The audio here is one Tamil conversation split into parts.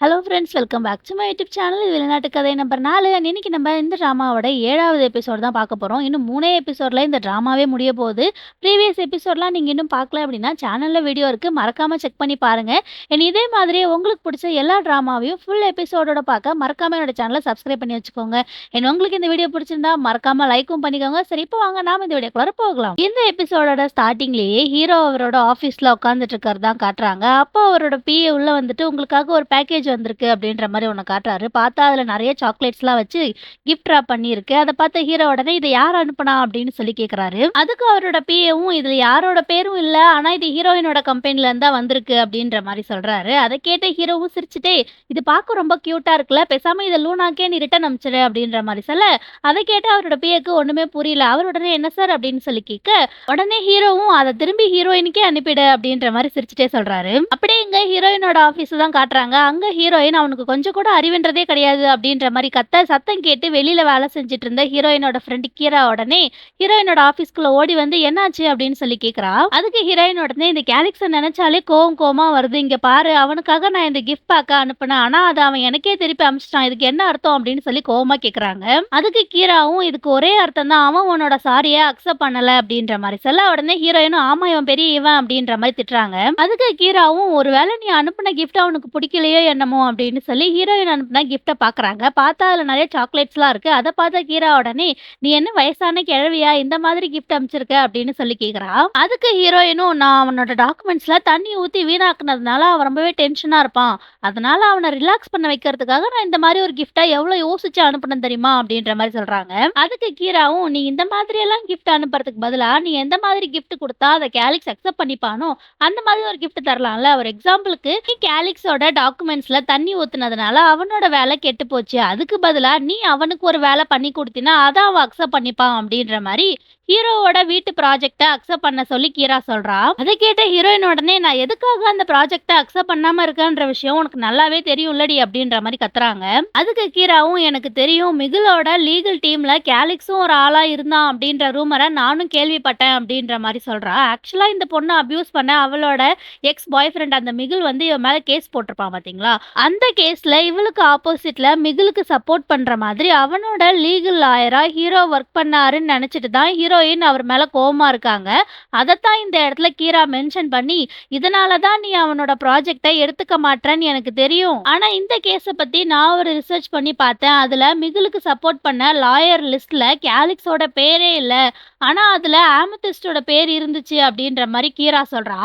Hello friends, welcome back to my YouTube channel. இது வெளிநாட்டு கதை நம்பர் 4. இன்னைக்கு நம்ம இந்த ட்ராமாவோட 7வது எபிசோட் தான் பார்க்க போறோம். இன்னும் 3 எபிசோட்ல இந்த ட்ராமாவே முடிய போகுது. ப்ரீவியஸ் எபிசோட்லாம் நீங்க இன்னும் பார்க்கல அப்படின்னா சேனல்ல வீடியோ இருக்கு. மறக்காம செக் பண்ணி பாருங்க. இதே மாதிரியே உங்களுக்கு பிடிச்ச எல்லா ட்ராமாவையும் ஃபுல் எபிசோடோட பார்க்க மறக்காம என்னோட சேனலை சப்ஸ்கிரைப் பண்ணி வச்சுக்கோங்க. உங்களுக்கு இந்த வீடியோ பிடிச்சிருந்தா மறக்காம லைக்கும் பண்ணிக்கோங்க. சரி, இப்போ வாங்க நாம இந்த வீடியோக்குள்ள போகலாம். இந்த எபிசோடோட ஸ்டார்டிங்லேயே ஹீரோ அவரோட ஆஃபீஸ்ல உட்காந்துட்டு இருக்கிறது தான் காட்டுறாங்க. அப்போ அவரோட பிஏ உள்ள வந்துட்டு உங்களுக்காக ஒரு பேக்கேஜ் வந்திருக்கு அப்படின்ற மாதிரி ஒன்று காட்டுறாரு. பார்த்தா அதுல நிறைய சாக்லேட்ஸ்லாம் வச்சு கிஃப்ட் ராப் பண்ணியிருக்கு. அதை பார்த்த ஹீரோ உடனே இதை யார் அனுப்புனா அப்படின்னு சொல்லி கேட்குறாரு. அதுக்கு அவரோட பிஏவும் இதுல யாரோட பேரும் இல்லை, ஆனா இது ஹீரோயினோட கம்பெனில இருந்தா வந்திருக்கு அப்படின்ற மாதிரி சொல்றாரு. அதை கேட்ட ஹீரோவும் சிரிச்சுட்டே இது பார்க்க ரொம்ப கியூட்டா இருக்குல்ல, பேசாம இதை லூனாக்கே நீ ரிட்டன் அனுப்பிச்சிடு அப்படின்ற மாதிரி சொல்ல, அதை கேட்ட அவரோட பிஏக்கு ஒண்ணுமே புரியல. அவர் உடனே என்ன சார் அப்படின்னு சொல்லி கேட்க, உடனே ஹீரோவும் அதை திரும்பி ஹீரோயினுக்கே அனுப்பிடு அப்படின்ற மாதிரி சிரிச்சுட்டே சொல்றாரு. அப்படியே இங்க ஹீரோயினோட ஆபீஸ் தான் காட்டுறாங்க. அங்க ஹீரோயின் அவனுக்கு கொஞ்சம் கூட அறிவுன்றதே கிடையாது அப்படின்ற மாதிரி சத்தம் கேட்டு வெளியில வேலை செஞ்சுட்டு இருந்த ஹீரோயினோட ஃப்ரெண்ட் கீரா உடனே ஹீரோயினோட ஆபீஸ்க்குள்ள ஓடி வந்து என்னாச்சு அப்படின்னு சொல்லி கேக்குறா. அதுக்கு ஹீரோயின் உடனே இந்த கேலிக்ஸை நினைச்சாலே கோவமா வருது, இங்க பாரு அவனுக்காக நான் இந்த கிஃப்ட் பேக்க அனுப்புனேன், ஆனா அதை அவன் எனக்கே திருப்பி அனுப்பிச்சிட்டான், இதுக்கு என்ன அர்த்தம் அப்படின்னு சொல்லி கோவமா கேக்குறாங்க. அதுக்கு கீராவும் இதுக்கு ஒரே அர்த்தம் தான், அவன் உன்னோட சாரியை அக்செப்ட் பண்ணல அப்படின்ற மாதிரி சொல்ல, உடனே ஹீரோயினும் ஆமா இவன் பெரிய இவன் அப்படின்ற மாதிரி திட்டுறாங்க. அதுக்கு கீராவும் ஒருவேளை நீ அனுப்புன கிஃப்ட் அவனுக்கு பிடிக்கலையோ என்னமோ அப்படின்னு சொல்லி ஹீரோயின் அனுப்புன கிஃப்ட்டை பாக்குறாங்க. பார்த்தா அதுல நிறைய சாக்லேட்ஸ்லாம் இருக்கு. அதை பார்த்த கீரா உடனே நீ என்ன வயசான கிழவியா இந்த மாதிரி கிஃப்ட் அனுப்பிச்சிருக்க அப்படின்னு சொல்லி கேக்குறா. அதுக்கு ஹீரோயினும் நான் அவனோட டாக்குமெண்ட்ஸ்ல தண்ணி ஊத்தி வீணாக்குனதுனால அவன் ரொம்பவே டென்ஷனா இருப்பான், அதனால அவனை ரிலாக்ஸ் பண்ண வைக்கிறதுக்காக நான் இந்த மாதிரி ஒரு கிஃப்டா எவ்வளவு யோசிச்சு அனுப்பணும் தெரியுமா அப்படின்ற மாதிரி சொல்றாங்க. அதுக்கு கீராவும் நீ இந்த மாதிரி எல்லாம் கிஃப்ட் அனுப்புறதுக்கு பதிலா நீ எந்த மாதிரி கிஃப்ட் கொடுத்தா அதை கேலிக்ஸ் அக்செப்ட் பண்ணிப்பானோ அந்த மாதிரி ஒரு கிஃப்ட் தரலாம்ல. ஒரு எக்ஸாம்பிளுக்கு நீ கேலிக்ஸோட டாக்குமெண்ட்ஸ்ல தண்ணி ஊத்துனதுனால அவனோட வேலை கெட்டு போச்சு, அதுக்கு பதிலா நீ அவனுக்கு ஒரு வேலை பண்ணி கொடுத்தினா அதை அவன் அக்செப்ட் பண்ணிப்பான் அப்படின்ற மாதிரி ஹீரோவோட வீட்டு ப்ராஜெக்டை அக்செப்ட் பண்ண சொல்லி கீரா சொல்றா. அதை கேட்ட ஹீரோயின் உடனே நான் எதுக்காக அந்த ப்ராஜெக்டை அக்செப்ட் பண்ணாம இருக்கேன்ற விஷயம் உனக்கு நல்லாவே தெரியும் இல்லடி அப்படின்ற மாதிரி கத்துறாங்க. அதுக்கு கீராவும் எனக்கு தெரியும், மிகுலோட லீகல் டீம்ல கேலிக்ஸும் ஒரு ஆளா இருந்தான் அப்படின்ற ரூமரை நானும் கேள்விப்பட்டேன் அப்படின்ற மாதிரி சொல்றா. ஆக்சுவலா இந்த பொண்ணை அபியூஸ் பண்ண அவளோட எக்ஸ் பாய் ஃப்ரெண்ட் அந்த மிகுல் வந்து இவன் மேல கேஸ் போட்டிருப்பான் பாத்தீங்களா. அந்த கேஸ்ல இவளுக்கு ஆப்போசிட்ல மிகுலுக்கு சப்போர்ட் பண்ற மாதிரி அவனோட லீகல் லாயரா ஹீரோ ஒர்க் பண்ணாருன்னு நினைச்சிட்டு தான் ஹீரோயின் அவர் மேல கோவமா இருக்காங்க. அதைத்தான் இந்த இடத்துல கீரா மென்ஷன் பண்ணி இதனாலதான் நீ அவனோட ப்ராஜெக்டை எடுத்துக்க மாட்டேன்னு எனக்கு தெரியும், ஆனா இந்த கேஸை பத்தி நான் ஒரு ரிசர்ச் பண்ணி பார்த்தேன், அதுல மிகுலுக்கு சப்போர்ட் பண்ண லாயர் லிஸ்ட்ல கேலிக்ஸோட பேரே இல்ல, ஆனா அதுல ஆமதிஸ்டோட பேர் இருந்துச்சு அப்படின்ற மாதிரி கீரா சொல்றா.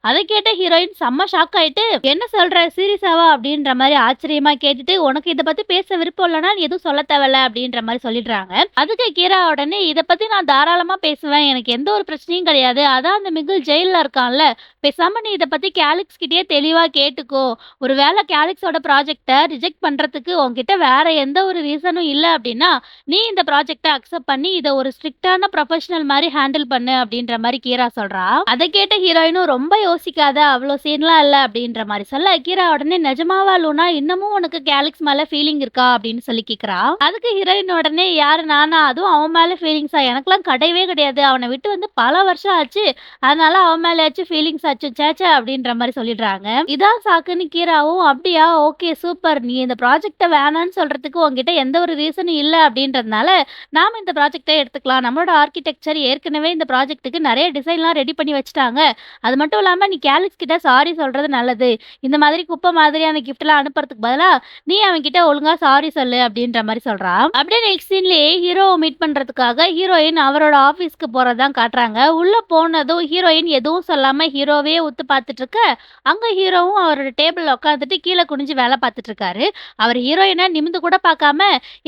அதை கேட்ட ஹீரோயின் செம்ம ஷாக் ஆயிட்டு என்ன சொல்ற சீரியஸாவா அப்படின்ற மாதிரி ஆச்சரியமா கேட்டுட்டு உனக்கு இதை பத்தி பேச விருப்பம் இல்லைன்னா நீ எதுவும் சொல்ல தேவையில்ல அப்படின்ற மாதிரி சொல்லிடுறாங்க. அதுக்கு கீரா உடனே இதை பத்தி நான் தாராளமா பேசுவேன், எனக்கு எந்த ஒரு பிரச்சனையும் கிடையாது, அதான் அந்த மிகுல் ஜெயில இருக்கான்ல, பேசாம நீ இதை பத்தி கேலிக்ஸ் கிட்டே தெளிவா கேட்டுக்கோ, ஒருவேளை கேலிக்ஸோட ப்ராஜெக்டை ரிஜெக்ட் பண்றதுக்கு உன்கிட்ட வேற எந்த ஒரு ரீசனும் இல்லை அப்படின்னா நீ இந்த ப்ராஜெக்டை அக்செப்ட் பண்ணி இதை ஒரு ஸ்ட்ரிக்டான ப்ரொஃபஷனல் மாதிரி ஹேண்டில் பண்ணு அப்படின்ற மாதிரி கீரா சொல்றா. அதை கேட்ட ஹீரோயினும் ரொம்ப யோசிக்காத, அவ்வளோ சீன்லாம் இல்லை அப்படின்ற மாதிரி சொல்ல கீரா உடனே நிஜமாவா லூனா இன்னமும் உனக்கு கேலிக்ஸ் மேல ஃபீலிங் இருக்கா அப்படின்னு சொல்லி கேக்குறா. அதுக்கு ஹீரோயின் உடனே யாரு நானா, அதுவும் அவன் மேல ஃபீலிங்ஸா, எனக்கெல்லாம் கிடையவே கிடையாது, அவனை விட்டு வந்து பல வருஷம் ஆச்சு, அதனால அவன் மேலேயாச்சும் ஃபீலிங்ஸ் ஆச்சு சேச்சா அப்படின்ற மாதிரி சொல்லிடுறாங்க. இதான் சாக்குன்னு கீராவும் அப்படியா ஓகே சூப்பர், நீ இந்த ப்ராஜெக்டை வேணான்னு சொல்றதுக்கு உங்ககிட்ட எந்த ஒரு ரீசனும் இல்லை அப்படின்றதுனால நாம இந்த ப்ராஜெக்டை எடுத்துக்கலாம், நம்மளோட ஆர்கிடெக்சர் ஏற்கனவே இந்த ப்ராஜெக்ட்டுக்கு நிறைய டிசைன்லாம் ரெடி பண்ணி வச்சுட்டாங்க, அது மட்டும் இல்லாம நீ கேலிக்ஸ் கிட்ட சாரி சொல்றது நல்லது, இந்த மாதிரி குப்பை மாதிரியான கிஃப்ட்லாம் அனுப்புறதுக்கு பதிலா நீ அவன்கிட்ட ஒழுங்கா சாரி சொல்லு அப்படின்ற மாதிரி சொல்றா. அப்படியே நெக்ஸ்ட் சீன்லயே ஹீரோவை மீட் பண்றதுக்காக ஹீரோயின் அவரோட ஆபீஸ்க்கு போறதான் காட்டுறாங்க. உள்ள போனதும் ஹீரோயின் எதுவும் சொல்லாம ஹீரோவே உத்து பார்த்துட்டு இருக்க, அங்க ஹீரோவும் அவரோட டேபிள்ல உட்காந்துட்டு கீழே குனிஞ்சு வேலை பார்த்துட்டு இருக்காரு. அவர் ஹீரோயினை நிமிந்து கூட பார்க்காம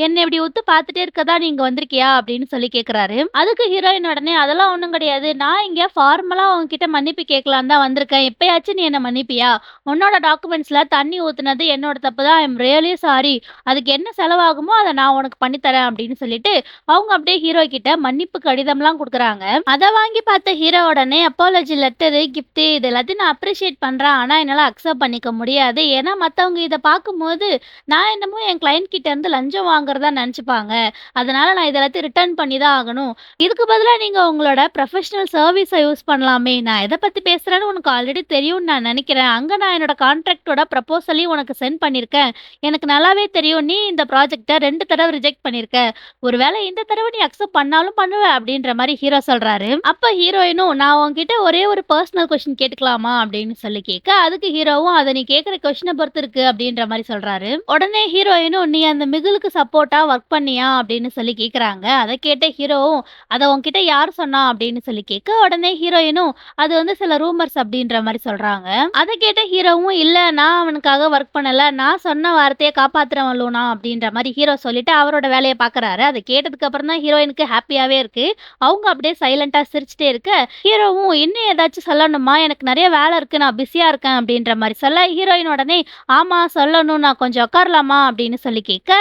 என்ன இப்படி உத்து பார்த்துட்டே இருக்கதா நீங்க வந்திருக்கியா அப்படின்னு சொல்லி கேக்குறாரு. அதுக்கு ஹீரோயின் உடனே அதெல்லாம் ஒண்ணும் கிடையாது, நான் இங்க ஃபார்மலா உங்ககிட்ட மன்னிப்பு கேட்கலாம் தான் வந்திருக்கேன், எப்பயாச்சும் நீ என்ன மன்னிப்பியா, உன்னோட டாக்குமெண்ட்ஸ்ல தண்ணி ஊத்துனது என்னோட தப்பு தான், ஐம் ரியலி சாரி, அதுக்கு என்ன செலவாகுமோ அதை நான் உனக்கு பண்ணித்தரேன் அப்படின்னு சொல்லிட்டு அவங்க அப்படியே ஹீரோ கிட்ட மன்னிப்பு கடிதம்லாம் கொடுக்குறாங்க. அதை வாங்கி பார்த்த ஹீரோ உடனே அப்பாலஜி லெட்டரு கிஃப்ட் இது எல்லாத்தையும் நான் அப்ரிஷியேட் பண்றேன், ஆனா என்னால அக்செப்ட் பண்ணிக்க முடியாது, ஏன்னா மத்தவங்க இதை பார்க்கும்போது நான் என்னமோ என் கிளைண்ட் கிட்ட இருந்து லஞ்சம் வாங்குறதா நினைச்சுப்பாங்க, அதனால நான் இதெல்லாத்தையும் ரிட்டர்ன் பண்ணி தான் ஆகணும், இதுக்கு பதிலா நீங்க உங்களோட ப்ரொஃபஷனல் சர்வீஸை யூஸ் பண்ணலாமே, நான் எதை பத்தி பேசுறேன்னு உனக்கு ஆல்ரெடி தெரியும்னு நான் நினைக்கிறேன், அங்க நான் என்னோட கான்ட்ராக்டோட ப்ரப்போசல் சொல்லி உனக்கு சென்ட் பண்ணியிருக்கேன். எனக்கு நல்லாவே தெரியும் நீ இந்த ப்ராஜெக்ட்ட 2 தடவ ரிஜெக்ட் பண்ணியிருக்க. ஒருவேளை இந்த தடவ நீ அக்செப்ட் பண்ணாலும் பண்ணுவ அப்படின்ற மாரி ஹீரோ சொல்றாரு. அப்ப ஹீரோயினும் நான் உன்கிட்ட ஒரே ஒரு பெர்சனல் கொஸ்டின் கேட்டுக்கலாமா அப்படின்னு சொல்லி கேட்க, அதுக்கு ஹீரோவும் அத நீ கேட்கிற கொஸ்டின பொறுத்து இருக்கு அப்படின்ற மாரி சொல்றாரு. உடனே ஹீரோயினும் நீ அந்த மிகுலுக்கு சப்போர்ட்டா ஒர்க் பண்ணியா அப்படின்னு சொல்லி கேட்கறாங்க. அத கேட்ட ஹீரோவும் அத உன்கிட்ட யார் சொன்னா அப்படின்னு சொல்லி கேட்க, உடனே ஹீரோயினும் அது வந்து சில ரூமர்ஸ் அப்படின்ற மாரி சொல்றாங்க. அத கேட்ட ஹீரோவும் இல்ல நான் அவனுக்காக ஒர்க் பண்ணல. நான் சொன்ன வார்த்தைய காப்பாத்துறவன் லூனா அப்படின்ற மாரி ஹீரோ சொல்லிட்டு அவரோட வேலைய பார்க்கறாரு. அத கேட்டதுக்கு அப்புறம் தான் ஹீரோயினுக்கு ஹாப்பியாவே இருக்கு. அவங்க அப்படியே சைலன்ட்டா சிரிச்சுட்டே இருக்க, ஹீரோவும் இன்னும் ஏதாச்சும் சொல்லணுமா? எனக்கு நெறைய வேலை இருக்கு. நான் பிஸியா இருக்கேன் அப்படின்ற மாரி சொல்ல, ஹீரோயின் உடனே ஆமா சொல்லணும். நான் கொஞ்சம் உட்காரலாமா? அப்படின்னு சொல்லி கேட்க,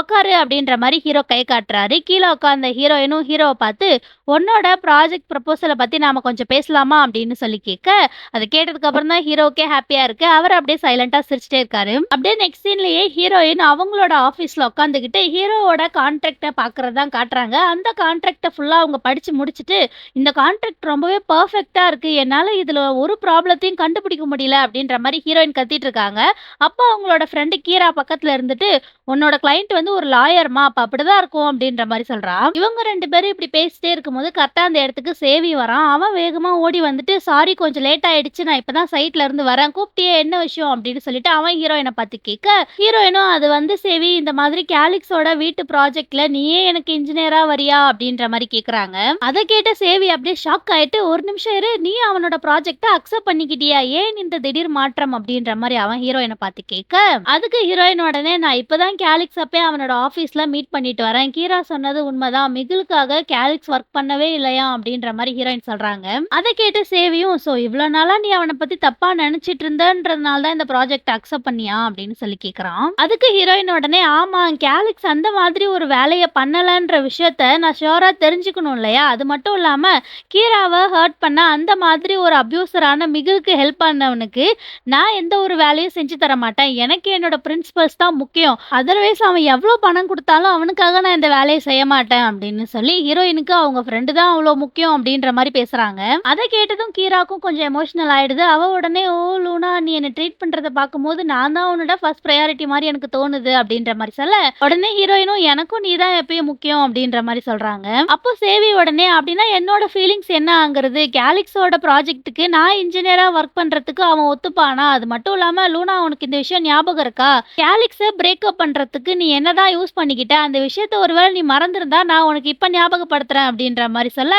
உட்காரு அப்படின்ற மாரி ஹீரோ கை காட்டுறாரு. கீழ உட்கார்ந்த ஹீரோயினும் ஹீரோவ பார்த்து, உன்னோட ப்ராஜெக்ட் ப்ரொபோசல பத்தி நாம கொஞ்சம் பேசலாமா? அப்படின்னு சொல்லி கேட்க, அத கேட்டதுக்கு அப்புறம் தான் ஹீரோவுக்கே ஹாப்பியா இருக்கு. அவர் அப்படியே சைலன்ட்டா சிரிச்சுட்டே இருக்காரு. அப்படியே நெக்ஸ்ட் சீன்லயே ஹீரோயின் அவங்களோட ஆஃபீஸ்ல உட்காந்துக்கிட்டு ஹீரோவோட கான்ட்ராக்ட்ட பார்க்கறது தான் காட்டுறாங்க. அந்த கான்ட்ராக்ட்ட ஃபுல்லா அவங்க படிச்சு முடிச்சுட்டு, இந்த கான்ட்ராக்ட் ரொம்பவே பெர்ஃபெக்ட்டா இருக்கு. என்னால இதுல ஒரு ப்ராப்ளத்தையும் கண்டுபிடிக்க முடியல அப்படின்ற மாரி ஹீரோயின் கத்திட்டு இருக்காங்க. அப்ப அவங்களோட ஃப்ரெண்ட் கீரா பக்கத்துல இருந்துட்டு, உன்னோட கிளையண்ட் வந்து ஒரு லாயர்மா. அப்ப அப்படிதான் இருக்கும் அப்படின்ற மாரி சொல்றா. இவங்க 2 பேரும் இப்படி பேசிட்டே இருக்கும்போது கரெக்ட்டா அந்த இடத்துக்கு சேவி வரான். அவன் வேகமா ஓடி வந்துட்டு, சாரி கொஞ்சம் லேட் ஆயிடுச்சு. நான் இப்பதான் சைட்ல இருந்து வரேன். கூப்பிட்டியே என்ன விஷயம் அப்படின்னு சொல்லிட்டு அவன் ஹீரோயின பார்த்து கேட்க, ஹீரோயினும் அது வந்து சேவி இந்த மாதிரி கேலிக்ஸோட வீட்டு ப்ராஜெக்ட்ல நீயே எனக்கு இன்ஜினியரா வரியா அப்படின்ற மாரி கேக்குறாங்க. அத கேட்ட சேவி அப்படியே ஷாக் ஆயிட்டு, ஒரு நிமிஷம் இரு நீ அவனோட ப்ராஜெக்ட்ட அக்செப்ட் பண்ணிக்கிட்டியா? ஏன் இந்த திடீர் மாற்றம் அப்படின்ற மாரி அவன் ஹீரோயின பார்த்து கேட்க, அதுக்கு ஹீரோயின் உடனே நான் இப்பதான் கேலிக்ஸ் அப்பே அவனோட ஆபீஸ்ல மீட் பண்ணிட்டு வரேன். கீரா சொன்னது உண்மைதான். மிகுலுக்காக கேலிக்ஸ் ஒர்க் பண்ணவே இல்லையா அப்படின்ற மாரி ஹீரோயின் சொல்றாங்க. அத கேட்டு சேவியும் சோ இவ்ளோ நாளா நீ அவன பத்தி தப்பா நினைச்சிட்டு இருந்தன்றதுனால தான் இந்த ப்ராஜெக்ட் அக்செப்ட் பண்ணியா அப்படின்னு சொல்லி கேக்குறான். அதுக்கு ஹீரோயின் உடனே ஆமா கேலிக்ஸ் அந்த மாதிரி ஒரு வேலைய பண்ணலன்ற விஷயத்த நான் ஷூரா தெரிஞ்சுக்கணும் இல்லையா? அது மட்டும் இல்லாம கீராவ ஹர்ட் பண்ண அந்த மாதிரி ஒரு அபியூசரான மிகுலுக்கு ஹெல்ப் பண்ணவனுக்கு நான் எந்த ஒரு வேலையும் செஞ்சு தர மாட்டேன். எனக்கு என்னோட பிரின்சிபல்ஸ் தான் முக்கியம். அதர்வைஸ் அவன் எவ்வளோ பணம் குடுத்தாலும் அவனுக்காக நான் இந்த வேலைய செய்ய மாட்டேன் அப்படின்னு சொல்லி ஹீரோயினுக்கு அவங்க ஃப்ரெண்டு தான் அவ்வளோ முக்கியம் அப்படின்ற மாரி பேசுறாங்க. அத கேட்டதும் கீராக்கும் கொஞ்சம் எமோஷனல் ஆயிடுது. அவ உடனே ஓ லூனா நீ என்ன ட்ரீட் பண்றத பார்க்கும்போது நான் தான் உன்னோட ஃபர்ஸ்ட் பிரையாரிட்டி மாரி எனக்கு தோணுது அப்படின்ற மாரி சொல்ல, உடனே ஹீரோயினும் எனக்கும் நீ தான் எப்பயும் முக்கியம் அப்படின்ற மாரி சொல்றாங்க. அப்போ சேவி உடனே அப்படின்னா என்னோட ஃபீலிங்ஸ் என்ன ஆகுறது? கேலிக்ஸோட ப்ராஜெக்ட்டுக்கு நான் இன்ஜினியரா ஒர்க் பண்றதுக்கு அவன் ஒத்துப்பானா? அது மட்டும் இல்லாம லூனா உனக்கு இந்த விஷயம் ஞாபகம் இருக்கா? கேலிக்ஸ பிரேக்கப் பண்றதுக்கு நீ என்னதான் யூஸ் பண்ணிக்கிட்ட? அந்த விஷயத்த ஒருவேளை நீ மறந்திருந்தா நான் உனக்கு இப்ப ஞாபகப்படுத்துறேன் அப்படின்ற மாரி சொல்ல,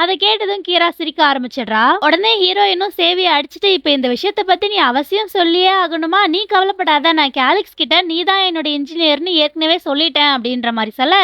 அத கேட்டதும் கீரா சிரிக்க ஆரம்பிச்சிடுறா. உடனே ஹீரோயினும் சேவிய அடிச்சுட்டு இப்ப இந்த விஷயத்த பத்தி நீ அவசியம் சொல்லியே ஆகணுமா? நீ கவலைப்படாத நான் கேலிக்ஸ் கிட்ட நீ தான் என்னோட இன்ஜினியர்னு ஏற்கனவே சொல்லிட்டேன் அப்படின்ற மாரி சொல்ல,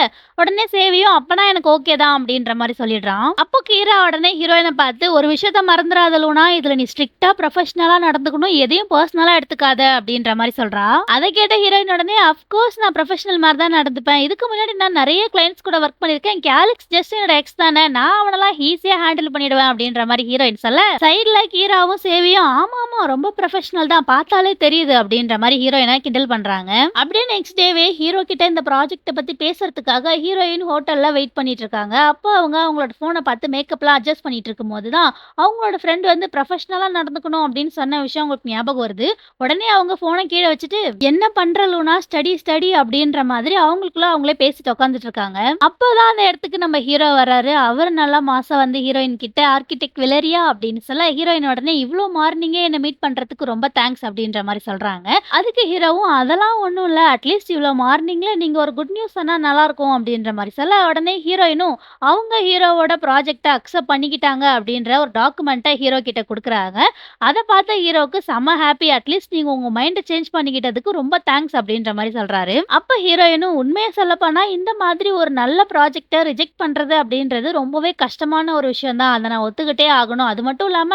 உடனே சேவியும் அப்பனா எனக்கு ஓகே தான் அப்படின்ற மாரி சொல்லிடுறான். அப்போ கீரா உடனே ஹீரோயின பார்த்து ஒரு விஷயத்த மறந்துறாத லூனா, இதுல நீ ஸ்ட்ரிக்ட்டா ப்ரொஃபஷனலா நடந்துக்கணும். எதையும் பர்சனலா எடுத்துக்காத அப்படின்ற மாரி சொல்றா. அத கேட்ட ஹீரோயின் உடனே அஃப்கோர்ஸ் நான் ப்ரொஃபஷனல் மாரி தான் நடந்துப்பேன். இதுக்கு முன்னாடி நான் நெறைய கிளையண்ட்ஸ் கூட ஒர்க் பண்ணியிருக்கேன். கேலிக்ஸ் ஜஸ்ட் என்னோட எக்ஸ் தானே. நான் அவனெல்லாம் ஈஸியா ஹேண்டில் பண்ணிடுவேன் அப்படின்ற மாரி ஹீரோயின் சொல்ல, சைடுல கீராவும் சேவியும் ஆமா ரொம்ப ப்ரொஃபஷனல் தான் பார்த்தாலே தெரியுது அப்படின்ற மாரி ஹீரோயினை கிண்டல் பண்றாங்க. அப்படியே நெக்ஸ்ட் டேவே ஹீரோ கிட்ட இந்த ப்ராஜெக்ட்ட பத்தி பேசுறதுக்காக ஹீரோயின் ஹோட்டல்ல வெயிட் பண்ணிட்டு இருக்காங்க. அப்போ அவங்க அவங்களோட போனை பார்த்து மேக்கப்லாம் அட்ஜஸ்ட் பண்ணிட்டு இருக்கும்போது தான் அவங்களோட ஃப்ரெண்ட் வந்து ப்ரொஃபஷனலா நடந்துக்கணும் அப்படின்னு சொன்ன விஷயம் அவங்களுக்கு ஞாபகம் வருது. உடனே அவங்க போனை கீழே வச்சுட்டு என்ன பண்ற லூனா ஸ்டடி அப்படின்ற மாதிரி அவங்களுக்குள்ள அவங்களே பேசிட்டு உட்காந்துட்டு இருக்காங்க. அப்போதான் அந்த இடத்துக்கு நம்ம ஹீரோ வராரு. அவர் நல்லா மாசா வந்து ஹீரோயின் கிட்ட ஆர்கிடெக்ட் விலரியா அப்படின்னு சொல்ல, ஹீரோயின் உடனே இவ்ளோ மார்னிங்கே என்ன மீட் பண்றதுக்கு ரொம்ப தேங்க்ஸ் அப்படின்ற மாதிரி சொல்றாங்க. அதுக்கு ஹீரோவும் அதெல்லாம் ஒண்ணும் இல்ல அட்லீஸ்ட் இவ்ளோ மார்னிங்ல நீங்க ஒரு குட் நியூஸ் சொன்னா நல்லா இருக்கும் அப்படின்ற மாதிரி சொல்ல, உடனே ஹீரோயினும் அவங்க ஹீரோவோட ப்ராஜெக்ட அக்செப்ட் பண்ணிக்கிட்டாங்க அப்படின்ற ஒரு டாக்குமெண்ட்டை ஹீரோ கிட்ட கொடுக்குறாங்க. அத பார்த்த ஹீரோவுக்கு செம ஹாப்பி. அட்லீஸ்ட் நீங்க உங்க மைண்ட சேஞ்ச் பண்ணிக்கிட்டதுக்கு ரொம்ப தேங்க்ஸ் அப்படின்ற மாதிரி சொல்றாரு. அப்ப ஹீரோயினும் உண்மையை சொல்லப்போனா இந்த மாதிரி ஒரு நல்ல ப்ராஜெக்ட ரிஜெக்ட் பண்றது அப்படின்றது ரொம்பவே கஷ்டமான ஒரு விஷயம் தான். அதை நான் ஒத்துக்கிட்டே ஆகணும். அது மட்டும் இல்லாம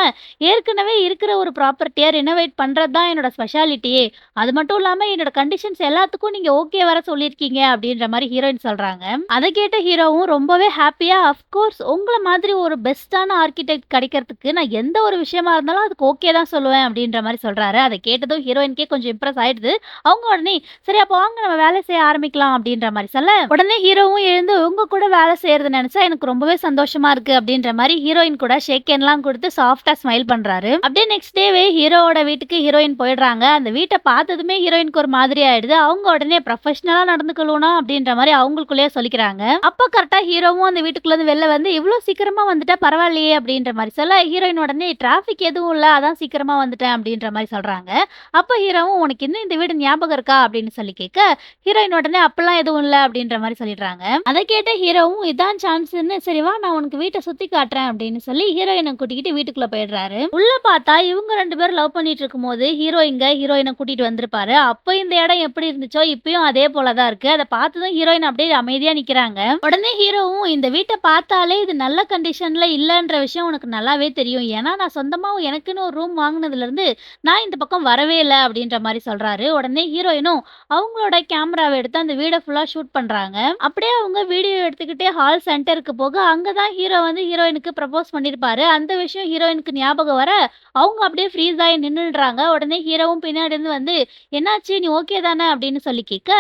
ஏற்கனவே இருக்கிற ஒரு ப்ராப்பர்ட்டியை ரினோவேட் பண்றது தான் என்னோட ஸ்பெஷாலிட்டியே. அது மட்டும் இல்லாம என்னோட கண்டிஷன்ஸ் எல்லாத்துக்கும் நீங்க ஓகே வர சொல்லியிருக்கீங்க அப்படின்ற மாதிரி ஹீரோயின் சொல்றாங்க. அதை கேட்ட ஹீரோவும் ரொம்பவே ஹாப்பியா அஃப்கோர்ஸ் உங்களை மாதிரி ஒரு பெஸ்டான ஆர்கிடெக்ட் கிடைக்கிறதுக்கு நான் எந்த ஒரு விஷயமா இருந்தாலும் அதுக்கு ஓகே தான் சொல்லுவேன் அப்படின்ற மாதிரி சொல்றாரு. அதை கேட்டதும் ஹீரோயின்கே கொஞ்சம் இம்ப்ரெஸ் ஆயிடுது. அவங்க உடனே சரி அப்போ வாங்க நம்ம வேலை செய்ய ஆரம்பிக்கலாம் அப்படின்ற மாதிரி சொல்ல, உடனே ஹீரோவும் எழுந்து உங்க கூட வேலை செய்யறது நினைச்சா எனக்கு ரொம்பவே சந்தோஷமா இருக்கு அப்படின்ற மாதிரி ஹீரோயின் கூட ஷேக் ஹேண்ட்லாம் கொடுத்து சாஃப்டா ஸ்மைல் பண்றாரு. அப்படியே நெக்ஸ்ட் டேவே ஹீரோவோட வீட்டுக்கு ஹீரோயின் போயிடுறாங்க. அந்த அந்த வீட்ட பார்த்ததுமே ஹீரோயினுக்கு ஒரு மாதிரி ஆயிடுது. அவங்க உடனே ப்ரொஃபஷனலா நடந்துக்கணும் அப்படின்ற மாரி அவங்களுக்குள்ளேயே சொல்லிக்கிறாங்க. அப்ப கரெக்ட்டா ஹீரோவும் அந்த வீட்டுக்குள்ளருந்து வெளில வந்து, "இவ்ளோ சீக்கிரமா வந்துட்ட பரவாயில்லையே" அப்படின்ற மாரி சொல்ல, ஹீரோயின் உடனே "டிராஃபிக் எதுவும் இல்ல. அதான் சீக்கிரமா வந்துட்டேன்" அப்படின்ற மாரி சொல்றாங்க. அப்ப ஹீரோவும் "உனக்கு இன்னும் இந்த வீடு ஞாபகம் இருக்கா?" அப்படின்னு சொல்லி கேட்க, ஹீரோயின் உடனே "அப்பலாம் எதுவும் இல்ல" அப்படின்ற மாரி சொல்லிடுறாங்க. அத கேட்ட ஹீரோவும் "இதான் சான்ஸ்ன்னு சரி வா நான் உனக்கு வீட்ட சுத்தி காட்டுறேன்" அப்படின்னு சொல்லி ஹீரோயின கூட்டிக்கிட்டு வீட்டுக்குள்ள போயிடுறாரு. உள்ள பார்த்தா இவங்க 2 பேரும் லவ் பண்ணிட்டு இருக்கும்போது, ஹீரோ இங்க ஹீரோயின கூட்டிட்டு வந்திருப்பாரு. அப்ப இந்த இடம் எப்படி இருந்துச்சோ, இப்பயும் அதே போல தான் இருக்கு. அத பார்த்ததும் ஹீரோயின் அப்படியே அமைதியா நிக்கிறாங்க. உடனே ஹீரோவும் "இந்த வீட்ட பார்த்தாலே இது நல்ல கண்டிஷன்ல இல்லன்ற விஷயம் உனக்கு நல்லாவே தெரியும். ஏன்னா நான் சொந்தமா எனக்குன்னு ஒரு ரூம் வாங்குனதுலருந்து, நான் இந்த பக்கம் வரவே இல்ல" அப்படின்ற மாரி சொல்றாரு. உடனே ஹீரோயினும் அவங்களோட கேமராவ எடுத்து அந்த வீட ஃபுல்லா ஷூட் பண்றாங்க. அப்படியே அவங்க வீடியோ எடுத்துக்கிட்டே ஹால் சென்டருக்கு போக, அங்க தான் ஹீரோ வந்து ஹீரோயினுக்கு ப்ரப்போஸ் பண்ணியிருப்பாரு. அந்த விஷயம் ஹீரோயினுக்கு ஞாபகம் வர, அவங்க அப்படியே ஃப்ரீஸ் ஆயி நின்னுடுறாங்க. உடனே ஹீரோவும் பின்னாடி இருந்து வந்து, "என்னாச்சு? நீ ஓகே தானே?" அப்படின்னு சொல்லி கேட்க,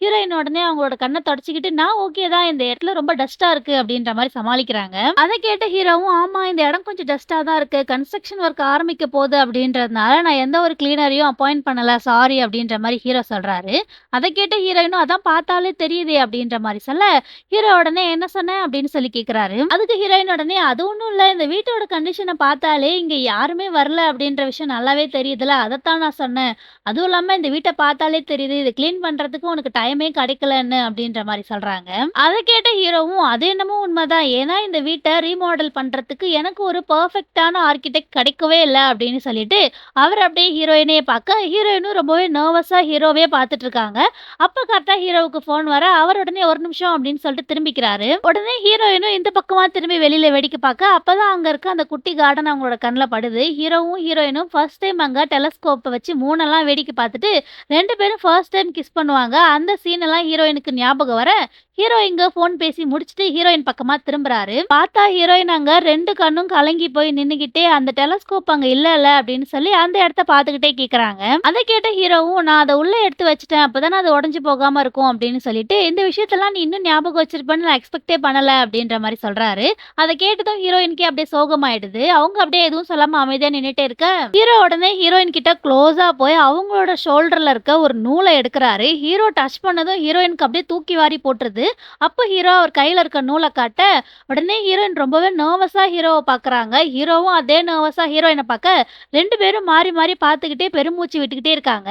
ஹீரோயின் உடனே அவங்களோட கண்ண தொடச்சுக்கிட்டு, "நான் ஓகே தான். இந்த இடத்துல ரொம்ப டஸ்ட்டா இருக்கு" அப்படின்ற மாரி சமாளிக்கிறாங்க. அத கேட்ட ஹீரோவும், "ஆமா இந்த இடம் கொஞ்சம் டஸ்ட்டா தான் இருக்கு. கன்ஸ்ட்ரக்ஷன் ஒர்க் ஆரம்பிக்க போது அப்படின்றதுனால, நான் எந்த ஒரு கிளீனரையும் அப்பாயிண்ட் பண்ணல. சாரி" அப்படின்ற மாரி ஹீரோ சொல்றாரு. அத கேட்ட ஹீரோயினும், "அதான் பார்த்தாலே தெரியுதே" அப்படின்ற மாரி சொல்ல, ஹீரோ உடனே "என்ன சொன்ன?" அப்படின்னு சொல்லி கேட்குறாரு. அதுக்கு ஹீரோயின் உடனே, "அது ஒண்ணும் இல்ல. இந்த வீட்டோட கண்டிஷன பார்த்தாலே இங்க யாருமே வரல அப்படின்ற விஷயம் நல்லாவே தெரியுதுல்ல. அதத்தான் நான் சொன்னேன். அதுவும் இல்லாம இந்த வீட்ட பார்த்தாலே தெரியுது. இத கிளீன் பண்றதுக்கு உனக்கு டைமே கிடைக்கலன்னு" அப்படின்ற மாரி சொல்றாங்க. அத கேட்ட ஹீரோவும், "அது என்னமோ உண்மதான். ஏன்னா இந்த வீட்ட ரீமாடல் பண்றதுக்கு எனக்கு ஒரு பெர்ஃபெக்ட்டான ஆர்க்கிடெக்ட் கிடைக்கவே இல்ல" அப்படின்னு சொல்லிட்டு, அவர் அப்படியே ஹீரோயினையே பார்க்க, ஹீரோயினும் ரொம்பவே நர்வஸா ஹீரோவே பார்த்துட்டு இருக்காங்க. அப்ப கரெக்ட்டா ஹீரோவுக்கு ஃபோன் வர, அவர் உடனே "ஒரு நிமிஷம்" அப்படின்னு சொல்லிட்டு திரும்பிக்கிறாரு. உடனே ஹீரோயினும் இந்த பக்கமா திரும்பி வெளியில வேடிக்கை பார்க்க, அப்பதான் அங்க இருக்க அந்த குட்டி கார்டன் அவங்களோட கண்ல படுது. ஹீரோவும் ஹீரோயினும் ஃபர்ஸ்ட் டைம் அங்க டெலஸ்கோப்ப வச்சு மூணெல்லாம் வேடிக்கை பார்த்துட்டு 2 பேரும் ஃபர்ஸ்ட் டைம் கிஸ் பண்ணுவாங்க. அந்த சீன் எல்லாம் ஹீரோயினுக்கு ஞாபகம் வர, ஹீரோ இங்க ஃபோன் பேசி முடிச்சுட்டு ஹீரோயின் பக்கமா திரும்புறாரு. பார்த்தா ஹீரோயின் அங்க 2 கண்ணும் கலங்கி போய் நின்னுகிட்டே, "அந்த டெலஸ்கோப் அங்க இல்லல்ல" அப்படின்னு சொல்லி அந்த இடத்த பார்த்துக்கிட்டே கேட்கறாங்க. அத கேட்ட ஹீரோவும், "நான் அத உள்ள எடுத்து வச்சுட்டேன். அப்பதானே அது உடைஞ்சு போகாம இருக்கும்" அப்படின்னு சொல்லிட்டு, "இந்த விஷயத்தெல்லாம் நீ இன்னும் ஞாபகம் வச்சிருப்பேன்னு நான் எக்ஸ்பெக்ட்டே பண்ணல" அப்படின்ற மாரி சொல்றாரு. அத கேட்டதும் ஹீரோயினுக்கே அப்படியே சோகமாயிடுது. அவங்க அப்படியே எதுவும் சொல்லாம அமைதியா நின்னுட்டே இருக்க, ஹீரோ உடனே ஹீரோயின் கிட்ட க்ளோஸா போய் அவங்களோட ஷோல்டர்ல இருக்க ஒரு நூல எடுக்குறாரு. ஹீரோ டச் பண்ணதும் ஹீரோயினுக்கு அப்படியே தூக்கி வாரி போட்டுருது. அப்ப ஹீரோ அவர் கையில இருக்க நூல காட்ட, உடனே ஹீரோயின் ரொம்பவே நர்வஸா ஹீரோவ பார்க்குறாங்க. ஹீரோவும் அதே நர்வஸா ஹீரோயின பார்க்க, 2 பேரும் மாறி மாறி பார்த்துக்கிட்டே பெருமூச்சு விட்டுக்கிட்டே இருக்காங்க.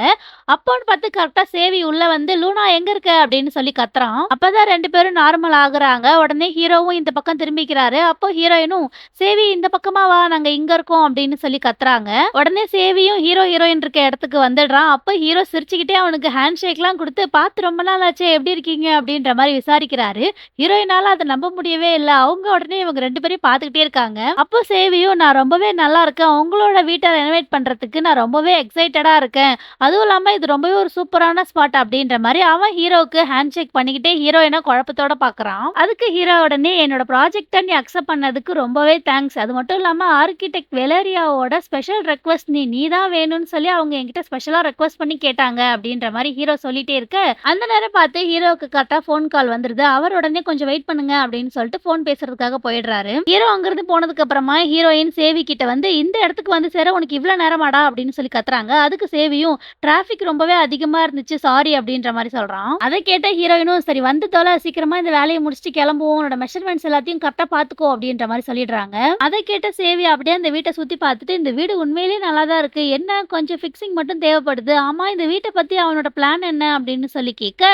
அப்போன்னு பார்த்து கரெக்ட்டா சேவி உள்ள வந்து, "லூனா எங்க இருக்க?" அப்படின்னு சொல்லி கத்துறான். அப்பதான் 2 பேரும் நார்மல் ஆகுறாங்க. உடனே ஹீரோவும் இந்த பக்கம் திரும்பிக்கிறாரு. அப்போ ஹீரோயினும், "சேவி இந்த பக்கமா வா, நாங்க இங்க இருக்கோம்" அப்படின்னு சொல்லி கத்துறாங்க. உடனே சேவியும் ஹீரோ, ஹீரோயின் இருக்க இடத்துக்கு வந்துடுறான். அப்ப ஹீரோ சிரிச்சுக்கிட்டே அவனுக்கு ஹேண்ட் ஷேக்லாம் குடுத்து, "பார்த்து ரொம்ப நாள் ஆச்சே, எப்படி இருக்கீங்க?" அப்படின்ற மாரி விசாரிக்கிறாரு. ஹீரோயினால அத நம்ப முடியவே இல்ல. அவங்க உடனே இவங்க 2 பேரையும் பார்த்துக்கிட்டே இருக்காங்க. அப்போ சேவியும், "நான் ரொம்பவே நல்லா இருக்கேன். உங்களோட வீட்ட ரெனோவேட் பண்றதுக்கு நான் ரொம்பவே எக்ஸைட்டடா இருக்கேன். அதுவும் இல்லாம இது ரொம்பவே ஒரு சூப்பரான ஸ்பாட்" அப்படின்ற மாரி அவன் ஹீரோவுக்கு ஹேண்ட் ஷேக் பண்ணிக்கிட்டே ஹீரோயின குழப்பத்தோட பார்க்குறான். அதுக்கு ஹீரோ உடனே, "என்னோட ப்ராஜெக்ட்ட நீ அக்செப்ட் பண்ணதுக்கு ரொம்பவே தேங்க்ஸ். அது மட்டும் இல்லாம ஆர்க்கிடெக்ட் வெலேரியாவோட ஸ்பெஷல் ரெக்வெஸ்ட் நீ தான் வேணும்னு சொல்லி அவங்க என்கிட்ட ஸ்பெஷலா ரெக்வெஸ்ட் பண்ணி கேட்டாங்க" அப்படின்ற மாரி ஹீரோ சொல்லிட்டே இருக்க, அந்த நேரம் பார்த்து ஹீரோவுக்கு கரெக்ட்டா ஃபோன் கால் வந்துருது. அவர் உடனே "கொஞ்சம் வெயிட் பண்ணுங்க" அப்படின்னு சொல்லிட்டு ஃபோன் பேசுறதுக்காக போயிடுறாரு. ஹீரோ அங்கிருந்து போனதுக்கு அப்புறமா ஹீரோயின் சேவி கிட்ட வந்து, "இந்த இடத்துக்கு வந்து சேர உனக்கு இவ்ளோ நேரமாடா?" அப்படின்னு சொல்லி கத்துறாங்க. அதுக்கு சேவியும், "டிராஃபிக் ரொம்பவே அதிகமா இருந்துச்சு. சாரி" அப்படின்ற மாரி சொல்றான். அத கேட்ட ஹீரோயினும், "சரி வந்து தொல. சீக்கிரமா இந்த வேலைய முடிச்சுட்டு கிளம்புவோம். உன்னோட மெஷர்மெண்ட்ஸ் எல்லாத்தையும் கரெக்ட்டா பார்த்துக்கோ" அப்படின்ற மாரி சொல்லிடுறாங்க. அத கேட்ட சேவி அப்படியே அந்த வீட்ட சுத்தி பார்த்துட்டு, "இந்த வீடு உண்மையிலேயே நல்லா தான் இருக்கு. என்ன கொஞ்சம் ஃபிக்ஸிங் மட்டும் தேவைப்படுது. ஆமா இந்த வீட்ட பத்தி அவனோட பிளான் என்ன?" அப்படின்னு சொல்லி கேட்க,